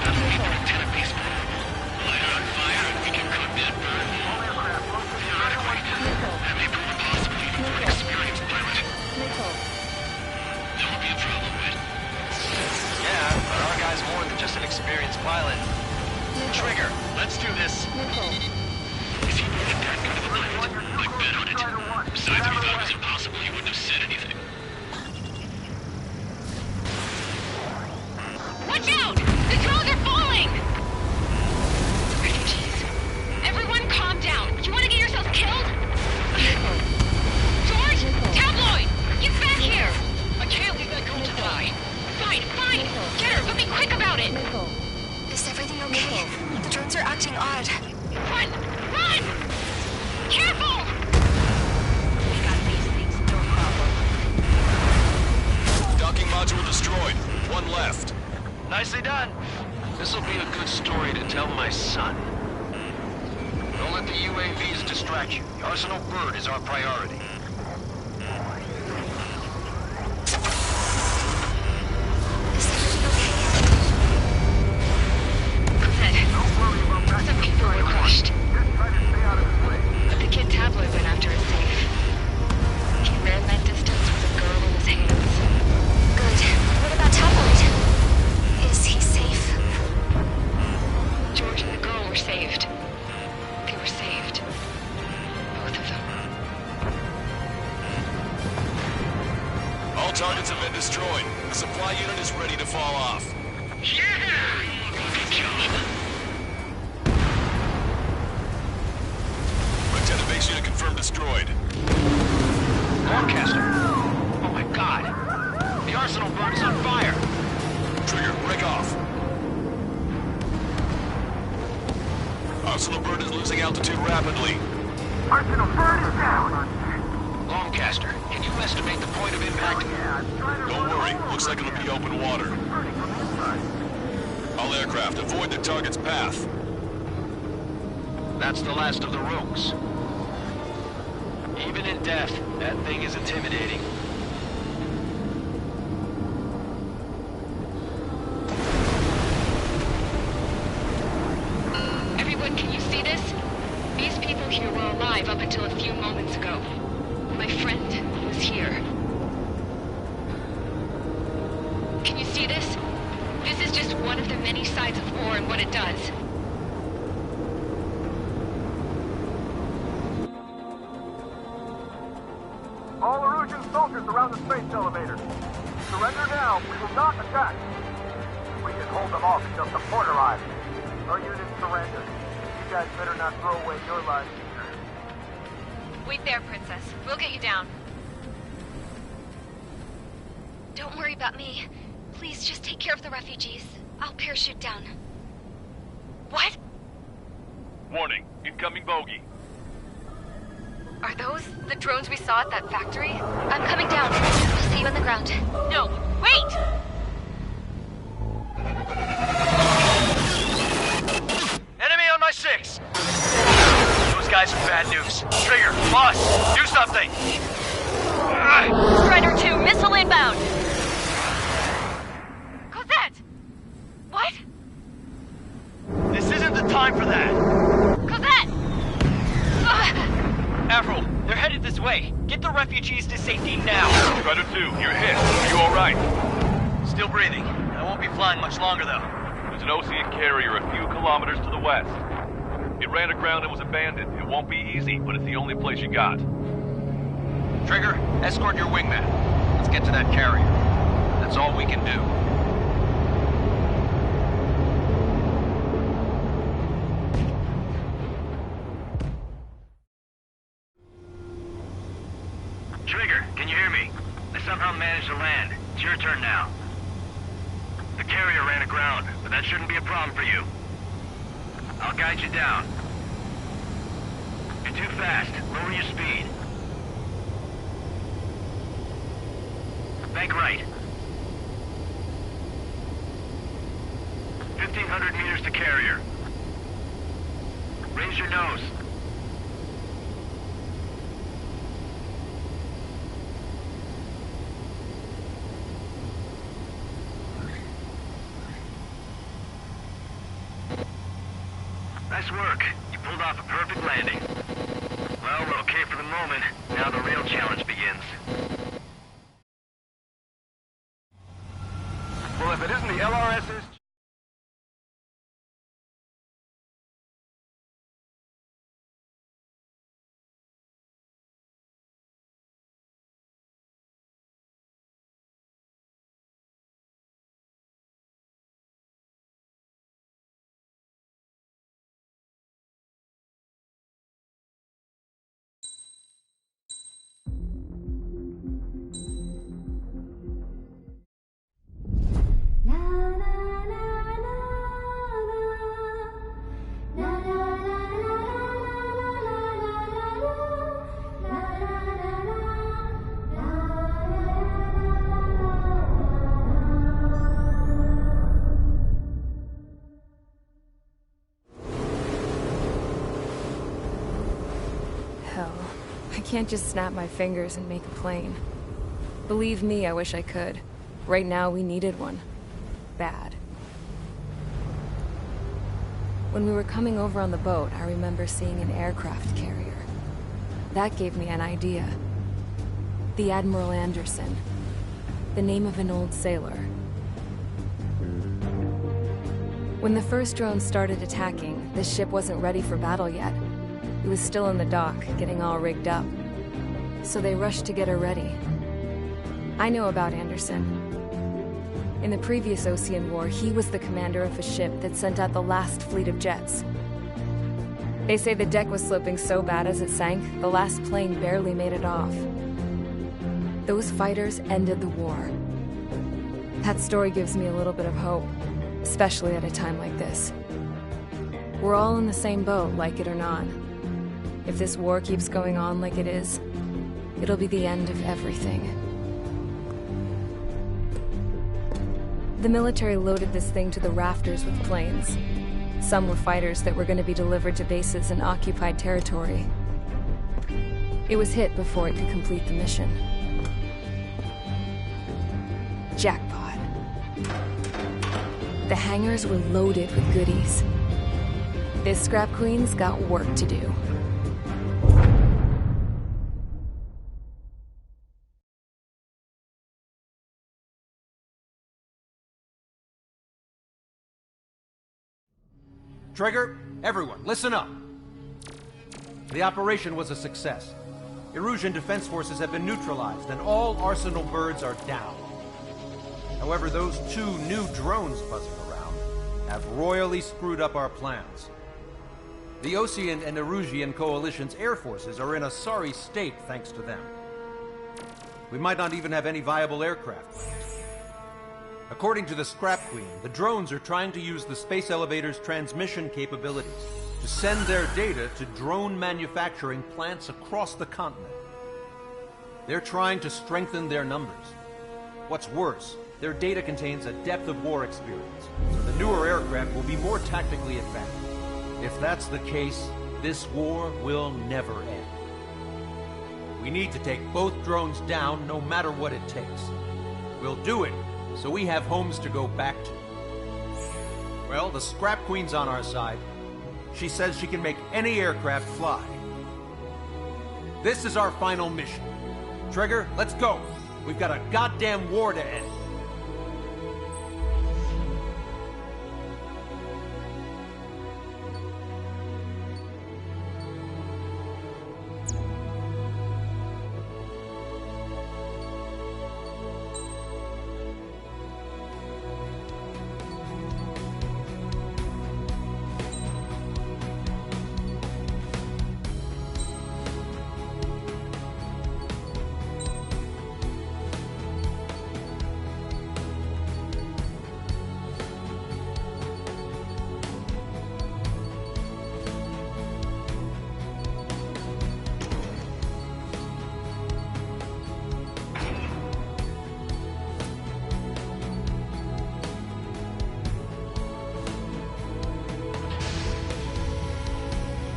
That'll leave the lieutenant base vulnerable. Light it on fire and we can cook that bird. All aircraft, close to the Nicely done. This'll be a good story to tell my son. Don't let the UAVs distract you. The Arsenal bird is our priority. Some people were crushed. But the kid Tabloid went after his safe. He ran that distance with a girl in his hands. Good. What about Tabloid? Is he safe? George and the girl were saved. They were saved. Both of them. All targets have been destroyed. The supply unit is ready to fall off. Good job. Lieutenant base unit confirmed destroyed. Lancaster. Oh my god. The Arsenal bird is on fire. Trigger, break off. Arsenal bird is losing altitude rapidly. Arsenal bird is down. Lancaster, can you estimate the point of impact? Don't worry, looks like it'll be open water. All aircraft, avoid the target's path. That's the last of the rogues. Even in death, that thing is intimidating. Everyone, can you see this? These people here were alive up until a few moments ago. My friend was here. Can you see this? This is just one of the many sides of war and what it does. All Erusian soldiers around the space elevator. Surrender now. We will not attack. We can hold them off until support arrives. Our units surrender. You guys better not throw away your lives either. Wait there, Princess. We'll get you down. Don't worry about me. Please just take care of the refugees. I'll parachute down. What? Warning, incoming bogey. Are those the drones we saw at that factory? I'm coming down. I'll see you on the ground. No, wait! Enemy on my 6! Those guys are bad news. Trigger, boss, do something! Strider 2, missile inbound! Cosette! What? This isn't the time for that! Cosette! Avril, they're headed this way. Get the refugees to safety now. Strider 2, you're hit. Are you alright? Still breathing. I won't be flying much longer, though. There's an Osean carrier a few kilometers to the west. It ran aground and was abandoned. It won't be easy, but it's the only place you got. Trigger, escort your wingman. Let's get to that carrier. That's all we can do. Trigger, can you hear me? I somehow managed to land. It's your turn now. The carrier ran aground, but that shouldn't be a problem for you. I'll guide you down. You're too fast. Lower your speed. Bank right. 1,500 meters to carrier. Raise your nose. Nice work. You pulled off a perfect landing. Well, we're okay for the moment. Now the real challenge begins. Well, if it isn't the LRS's... Na na can't just snap my fingers and make a plane. Believe me, I wish I could. Right now, we needed one. Bad. When we were coming over on the boat, I remember seeing an aircraft carrier. That gave me an idea. The Admiral Anderson. The name of an old sailor. When the first drone started attacking, the ship wasn't ready for battle yet. It was still in the dock, getting all rigged up. So they rushed to get her ready. I know about Anderson. In the previous Osean War, he was the commander of a ship that sent out the last fleet of jets. They say the deck was sloping so bad as it sank, the last plane barely made it off. Those fighters ended the war. That story gives me a little bit of hope, especially at a time like this. We're all in the same boat, like it or not. If this war keeps going on like it is, it'll be the end of everything. The military loaded this thing to the rafters with planes. Some were fighters that were going to be delivered to bases in occupied territory. It was hit before it could complete the mission. Jackpot. The hangars were loaded with goodies. This Scrap Queen's got work to do. Trigger, everyone, listen up. The operation was a success. Erusian defense forces have been neutralized, and all Arsenal birds are down. However, those 2 new drones buzzing around have royally screwed up our plans. The Osean and Erusian coalition's air forces are in a sorry state thanks to them. We might not even have any viable aircraft left. According to the Scrap Queen, the drones are trying to use the space elevator's transmission capabilities to send their data to drone manufacturing plants across the continent. They're trying to strengthen their numbers. What's worse, their data contains a depth of war experience, so the newer aircraft will be more tactically advanced. If that's the case, this war will never end. We need to take both drones down no matter what it takes. We'll do it so we have homes to go back to. Well, the Scrap Queen's on our side. She says she can make any aircraft fly. This is our final mission. Trigger, let's go. We've got a goddamn war to end.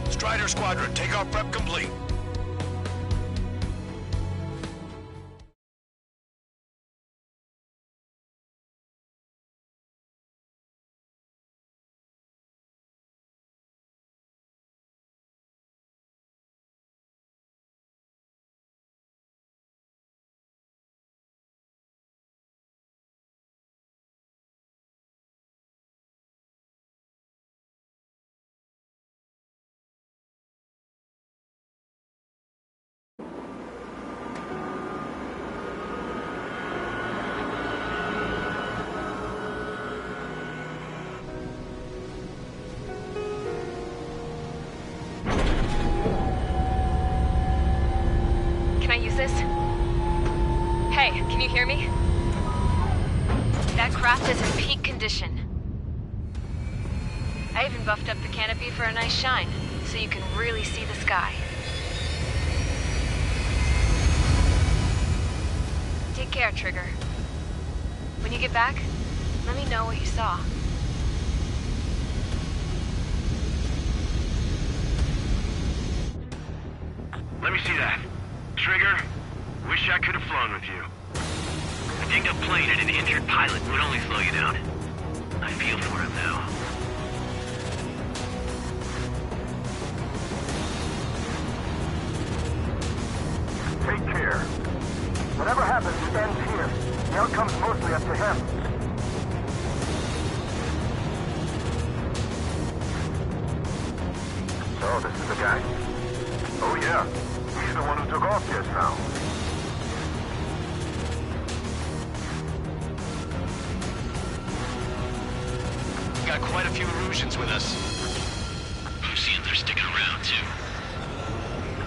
Strider Squadron, takeoff prep complete. This? Hey, can you hear me? That craft is in peak condition. I even buffed up the canopy for a nice shine, so you can really see the sky. Take care, Trigger. When you get back, let me know what you saw. Let me see that. Trigger, wish I could have flown with you. A dinged up plane and an injured pilot would only slow you down. I feel for him now. Take care. Whatever happens, it ends here. The outcome's mostly up to him. So, this is the guy? Oh yeah. He's the one who took off just now. Got quite a few Erusians with us. Lucians are sticking around, too.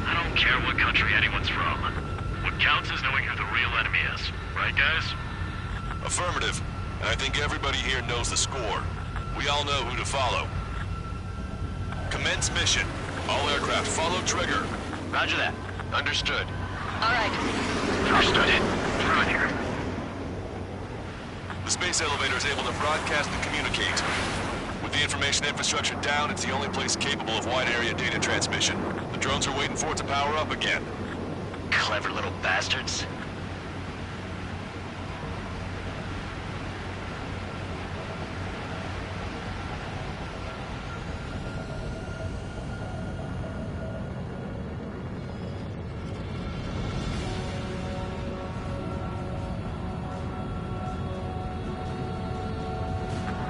I don't care what country anyone's from. What counts is knowing who the real enemy is. Right, guys? Affirmative. And I think everybody here knows the score. We all know who to follow. Commence mission. All aircraft follow Trigger. Roger that. Understood. All right. Understood it. Roger. The space elevator is able to broadcast and communicate. With the information infrastructure down, it's the only place capable of wide area data transmission. The drones are waiting for it to power up again. Clever little bastards.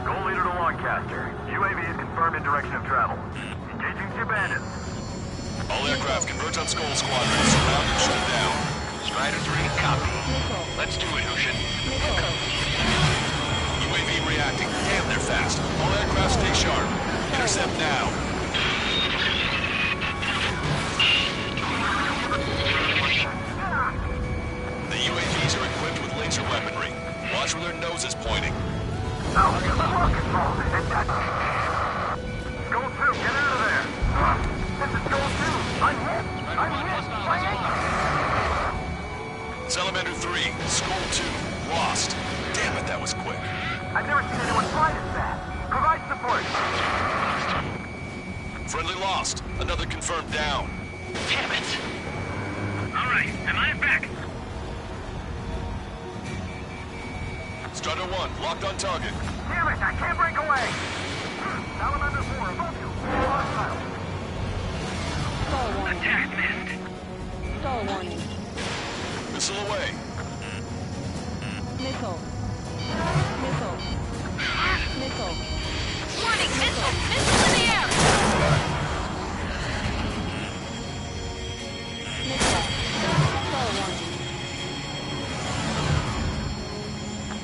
Goal leader to Lancaster. UAV is confirmed in direction of travel. Engaging the bandits. All aircraft converge on Skull Squadron. Surround and shoot down. Strider 3, copy. Let's do it, Hushin. UAV reacting. Damn, they're fast. All aircraft stay sharp. Intercept now. The UAVs are equipped with laser weaponry. Watch where their nose is pointing. Now, control. Goal 2, get out of there. This is Goal 2. I'm hit. Salamander 3, Skull 2, lost. Damn it, that was quick. I've never seen anyone fly this fast. Provide support. Friendly lost. Another confirmed down. Damn it! All right, am I back? Strider 1, locked on target. Damn it, I can't break away. Salamander 4, above you. Hostile. Stall warning. Attack missed. Stall warning. Missile away. Missile. Missile. Missile. Warning, missile! Missile in the air! Missile. Stall warning.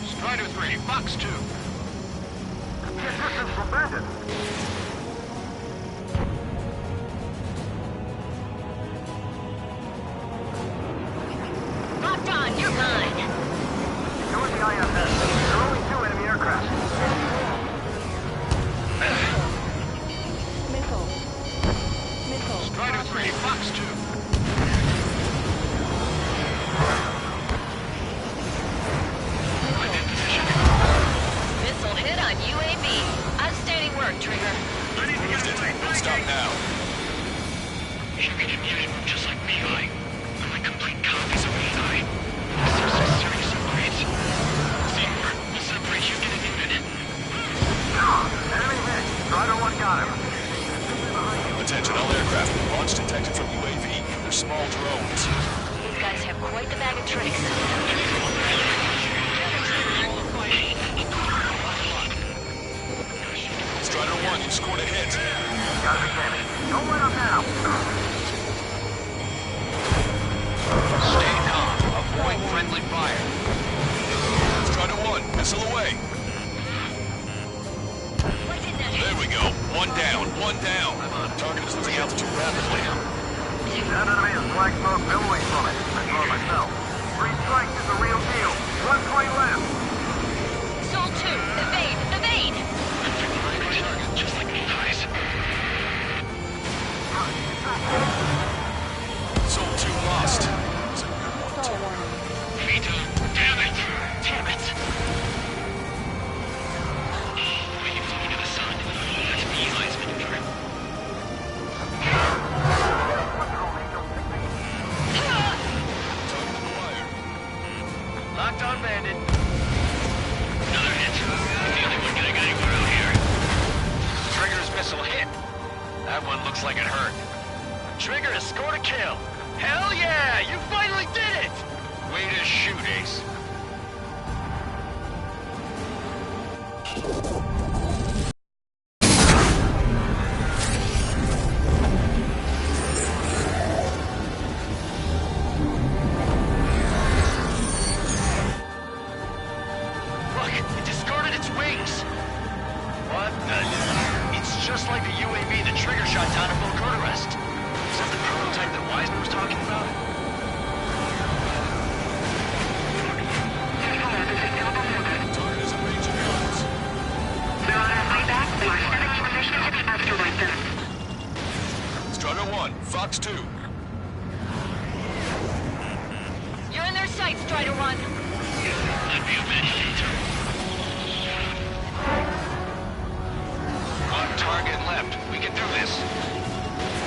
Strider 3, Fox 2. The assistance from bandits. Locked on, you're mine! Join the ISS. There are only 2 enemy aircraft. Missile. Missile. Strider 3, Fox 2. Missile hit on UAV. Outstanding work, Trigger. Moved it. Don't stop now. You can use them just like me, I like complete copies of me, These are some serious upgrades. Seymour, we'll separate you, get a unit. Enemy hit. Strider 1 got him. Attention, all aircraft. Launch detected from UAV. They're small drones. These guys have quite the bag of tricks. Strider 1, you scored a hit. Got it, damn it. Don't let up now. Stay calm. Avoid friendly fire. Strider 1, missile away. There we go. One down. Target is losing altitude rapidly. That enemy is black smoke billowing from it. I saw it myself. 3 strikes is the real deal. 1 plane left. Soul 2, evade! Evade! Just like me, guys. Soul 2 lost. Stall warning. Vita, damn it! Damn it! Why are you looking at the sun? That's Eli's maneuver. Locked on Bandit. Another hit. The only one getting anywhere out here. Trigger's missile hit. That one looks like it hurt. Trigger has scored a kill. Hell yeah! You finally did it! Way to shoot, Ace. Look, it discarded its wings. What the... It's just like the UAV that Trigger shot down at Volkota Rest. Is that the prototype that Wiseman was talking about? Target is in range of guns. They're on our way back. We are sending you initiative to asteroid them. Strider 1, Fox 2. You're in their sight, Strider 1. Might be a meditator. One target left. We can do this.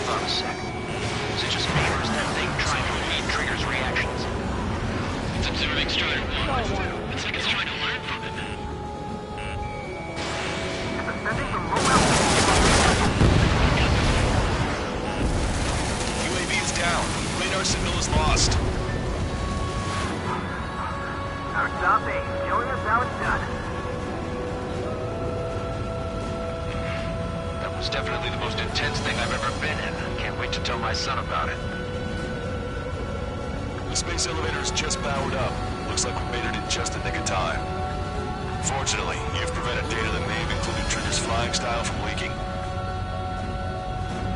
Hold on a sec. Is it just me, or is that thing trying to read Trigger's reactions? It's observing Strider 1. It's like it's trying to learn from it. UAV is down. Radar signal is lost. Our top aim, showing us how it's done. That was definitely the most intense thing I've ever been in. Can't wait to tell my son about it. The space elevator is just powered up. Looks like we made it in just the nick of time. Fortunately, you've prevented data that may have included Trigger's flying style from leaking.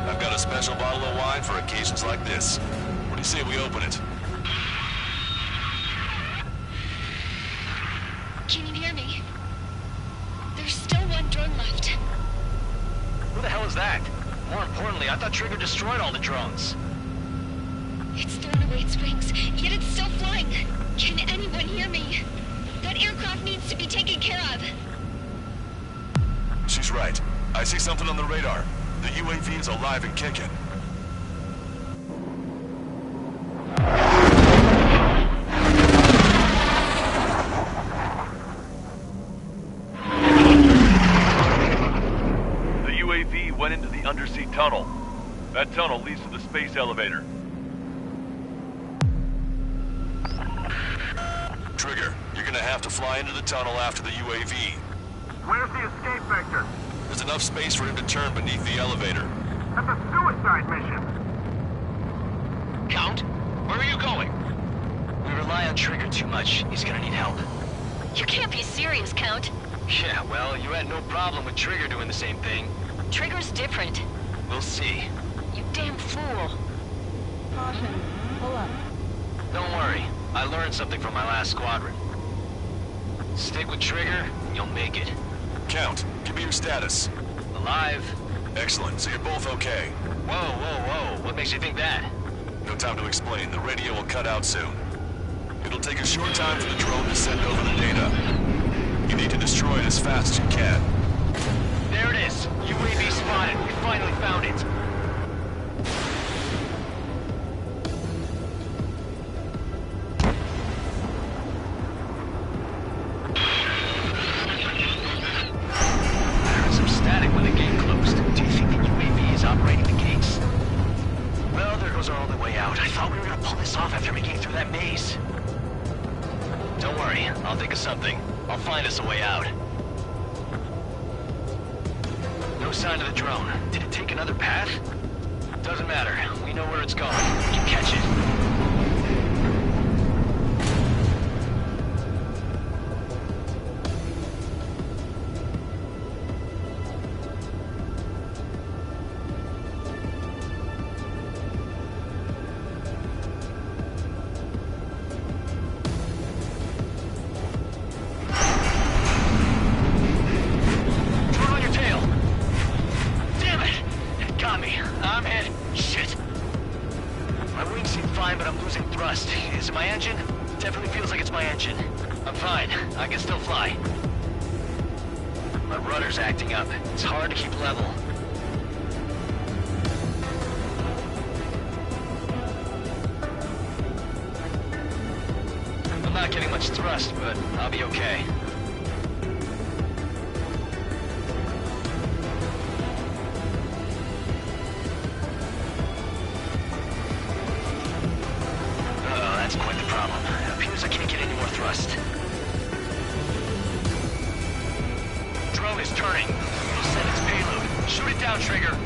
I've got a special bottle of wine for occasions like this. What do you say we open it? Can you hear me? There's still one drone left. Who the hell is that? More importantly, I thought Trigger destroyed all the drones. It's thrown away its wings, yet it's still flying. Can anyone hear me? That aircraft needs to be taken care of. She's right. I see something on the radar. The UAV is alive and kicking. The UAV went into the undersea tunnel. That tunnel leads to the space elevator. Trigger, you're gonna have to fly into the tunnel after the UAV. Where's the escape vector? There's enough space for him to turn beneath the elevator. That's a suicide mission. Count, where are you going? We rely on Trigger too much. He's gonna need help. You can't be serious, Count. Yeah, well, you had no problem with Trigger doing the same thing. Trigger's different. We'll see. You damn fool. Caution. Pull up. Don't worry. I learned something from my last squadron. Stick with Trigger, and you'll make it. Count, give me your status. Alive. Excellent, so you're both okay. Whoa, whoa, whoa. What makes you think that? No time to explain. The radio will cut out soon. It'll take a short time for the drone to send over the data. You need to destroy it as fast as you can. There it is. UAV spotted. We finally found it. There was some static when the gate closed. Do you think the UAV is operating the gates? Well, there goes our only way out. I thought we were gonna pull this off after making it through that maze. Don't worry. I'll think of something. I'll find us a way out. No sign of the drone. Did it take another path? Doesn't matter. We know where it's going. We can catch it. Drone on your tail. Damn it! It got me. I'm hit. Shit. My wings seem fine, but I'm losing thrust. Is it my engine? Definitely feels like it's my engine. I'm fine. I can still fly. My rudder's acting up. It's hard to keep level. I'm not getting much thrust, but I'll be okay. That's quite the problem. It appears I can't get any more thrust. Drone is turning. It'll send its payload. Shoot it down, Trigger.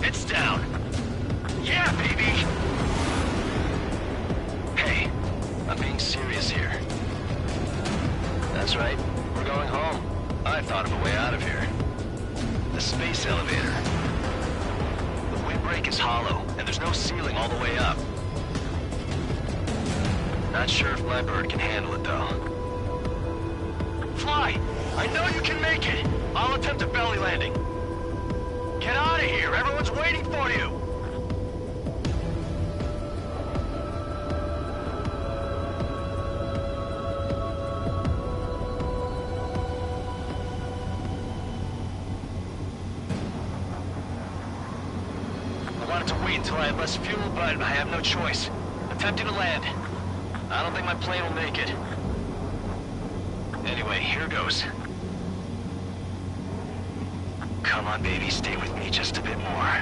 It's down. Yeah, baby! Hey, I'm being serious here. That's right, we're going home. I thought of a way out of here. The space elevator. The windbreak is hollow, and there's no ceiling all the way up. Not sure if my bird can handle it, though. Fly! I know you can make it! I'll attempt a belly landing. Get out of here! Everyone's waiting for you! I wanted to wait until I had less fuel, but I have no choice. Attempting to land. I don't think my plane will make it. Anyway, here goes. Come on, baby, stay with me just a bit more.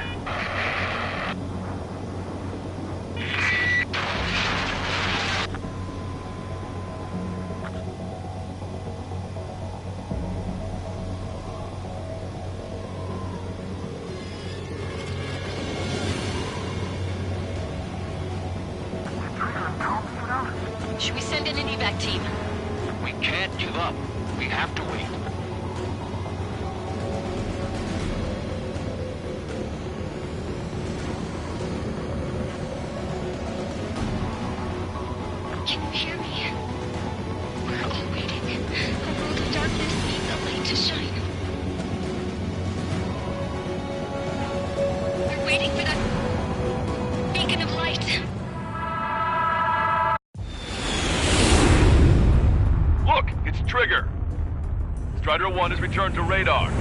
Should we send in an evac team? We can't give up. We have to wait. Can you hear me? We're all waiting. A world of darkness needs a light to shine. We're waiting for that beacon of light. Look, it's Trigger. Strider 1 has returned to radar.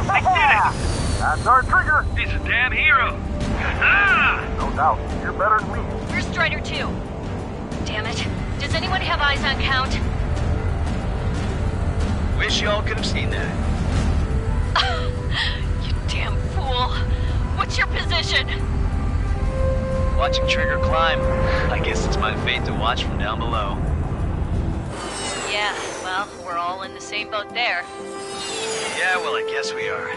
I did it! That's our Trigger! He's a damn hero. No doubt. You're better than me. Where's Strider 2? Damn it. Does anyone have eyes on Count? Wish y'all could have seen that. You damn fool. What's your position? Watching Trigger climb. I guess it's my fate to watch from down below. Yeah, well, we're all in the same boat there. Yeah, well, I guess we are.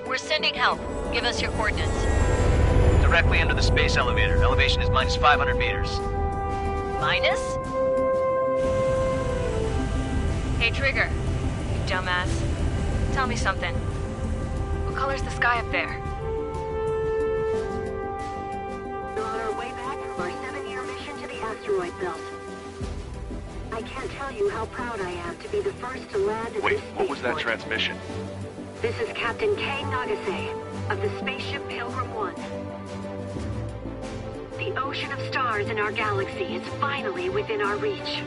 We're sending help. Give us your coordinates. Directly under the space elevator. Elevation is minus 500 meters. Minus? Hey, Trigger. You dumbass. Tell me something. What color's the sky up there? We're on our way back from our 7-year mission to the asteroid belt. I can't tell you how proud I am to be the first to land at Wait, this what was that spaceport. transmission? This is Captain Kay Nagase of the spaceship Pilgrim 1. The ocean of stars in our galaxy is finally within our reach.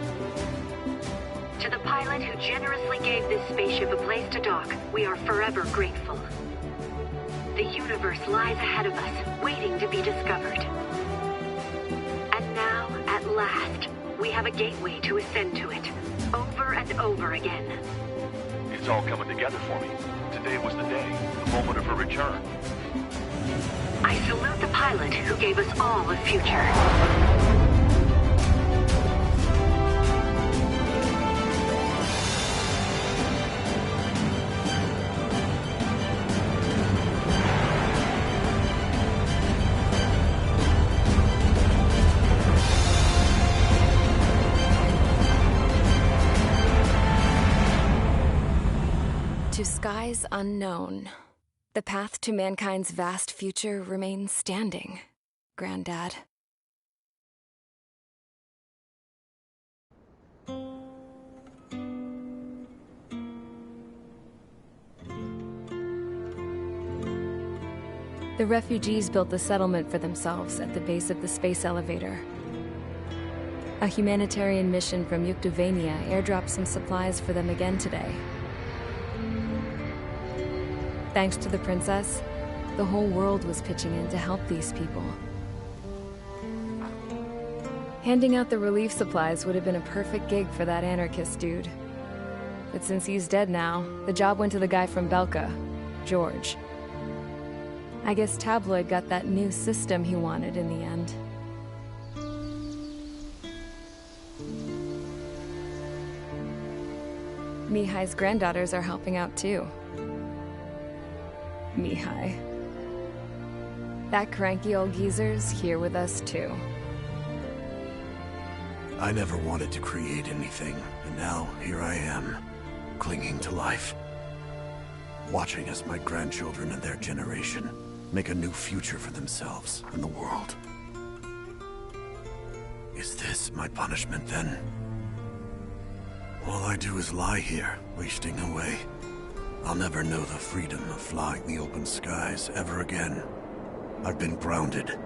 To the pilot who generously gave this spaceship a place to dock, we are forever grateful. The universe lies ahead of us, waiting to be discovered. And now, at last, we have a gateway to ascend to it, over and over again. It's all coming together for me. Today was the day, the moment of her return. I salute the pilot who gave us all a future. To skies unknown, the path to mankind's vast future remains standing, Granddad. The refugees built a settlement for themselves at the base of the space elevator. A humanitarian mission from Yuktovania airdropped some supplies for them again today. Thanks to the princess, the whole world was pitching in to help these people. Handing out the relief supplies would have been a perfect gig for that anarchist dude. But since he's dead now, the job went to the guy from Belka, George. I guess Tabloid got that new system he wanted in the end. Mihai's granddaughters are helping out too. Mihai. That cranky old geezer's here with us too. I never wanted to create anything, and now here I am, clinging to life. Watching as my grandchildren and their generation make a new future for themselves and the world. Is this my punishment then? All I do is lie here, wasting away. I'll never know the freedom of flying the open skies ever again. I've been grounded,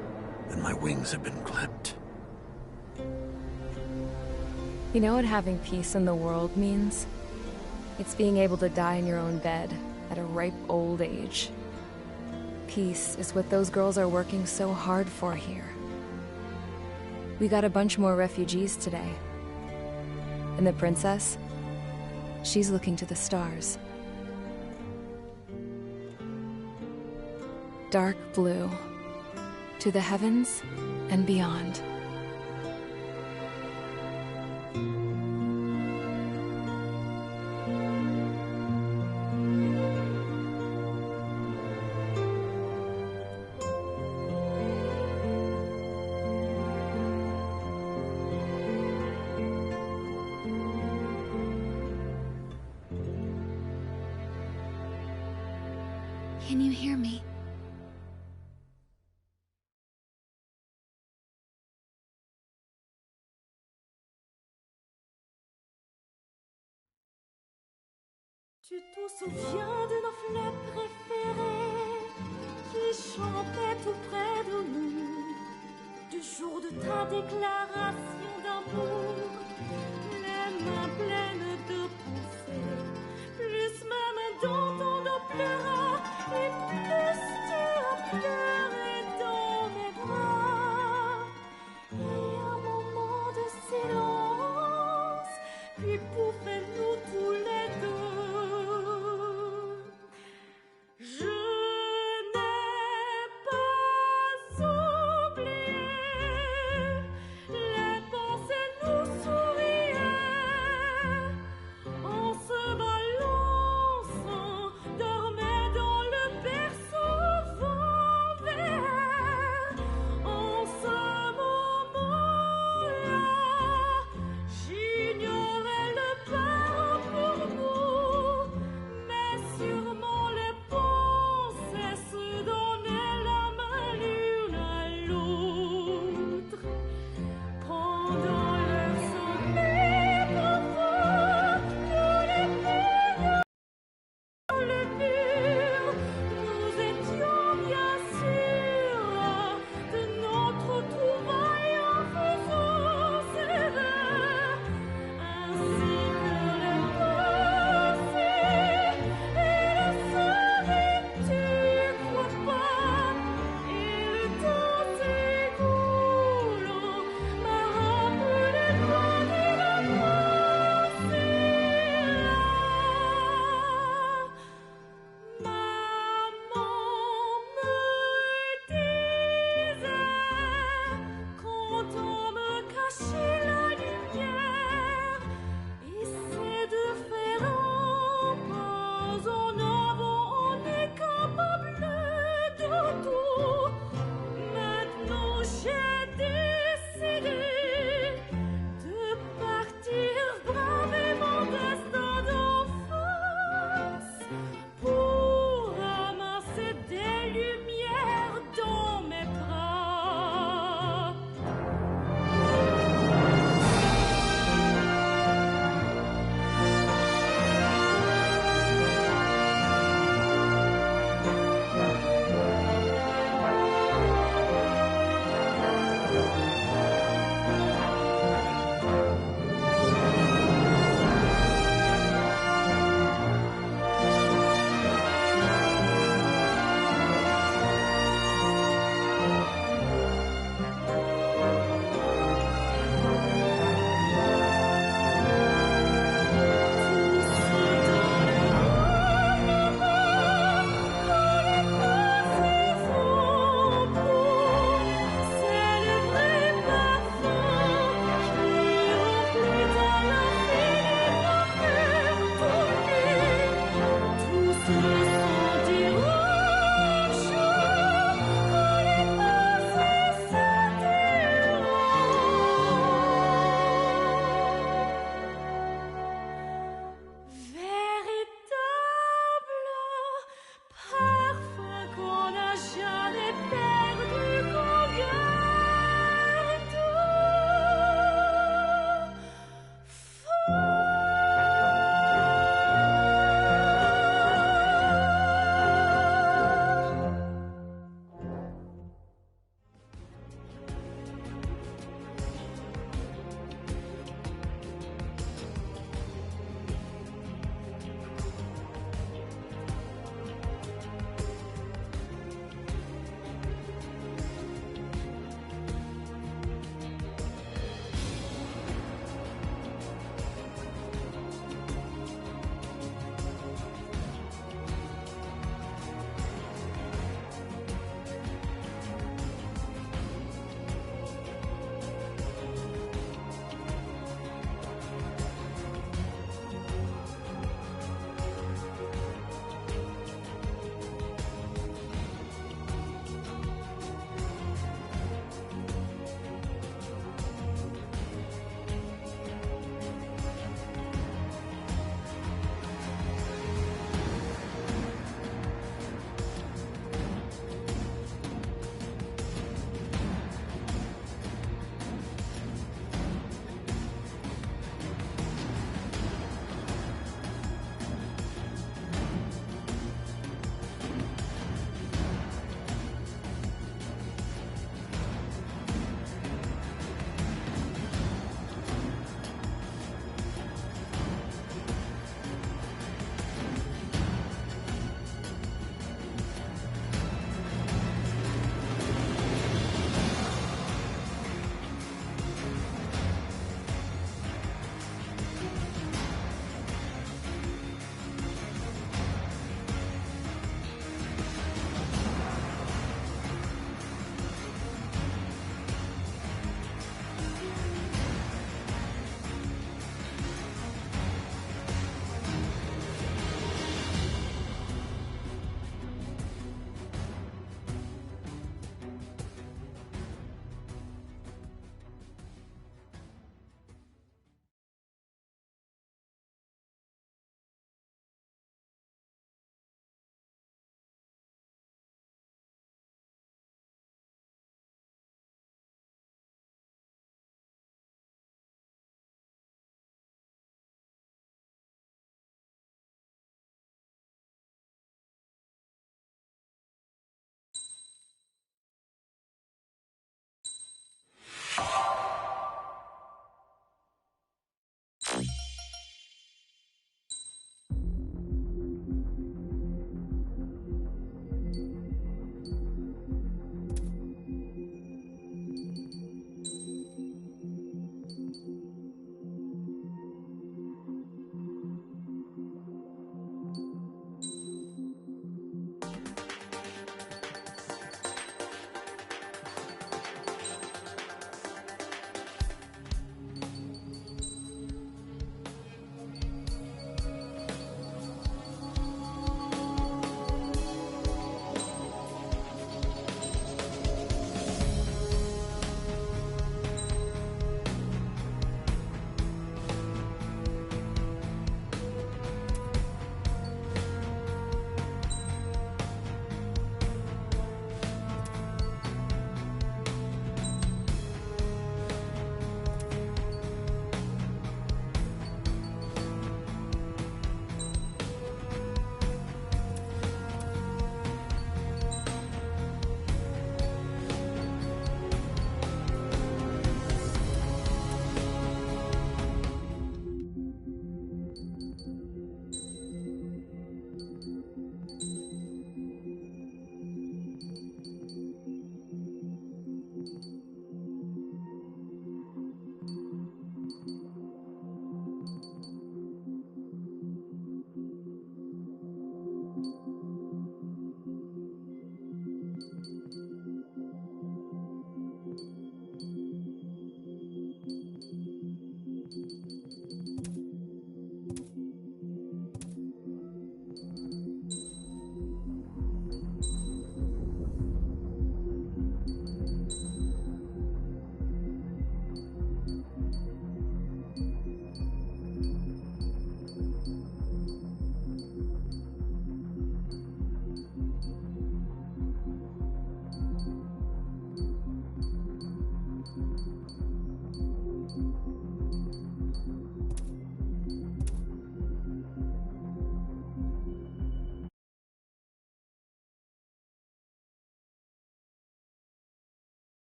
and my wings have been clipped. You know what having peace in the world means? It's being able to die in your own bed at a ripe old age. Peace is what those girls are working so hard for here. We got a bunch more refugees today. And the princess? She's looking to the stars. Dark blue. To the heavens and beyond. Can you hear me? Tu te souviens de nos fleurs préférées qui chantaient tout près de nous, du jour de ta déclaration d'amour, les mains pleines de pensées, plus même dans ton dos pleura, et plus tu as pleuré dans mes bras. Et un moment de silence, puis pouffez-nous tous les deux. Je n'ai pas oublié, les pensées nous fleuve.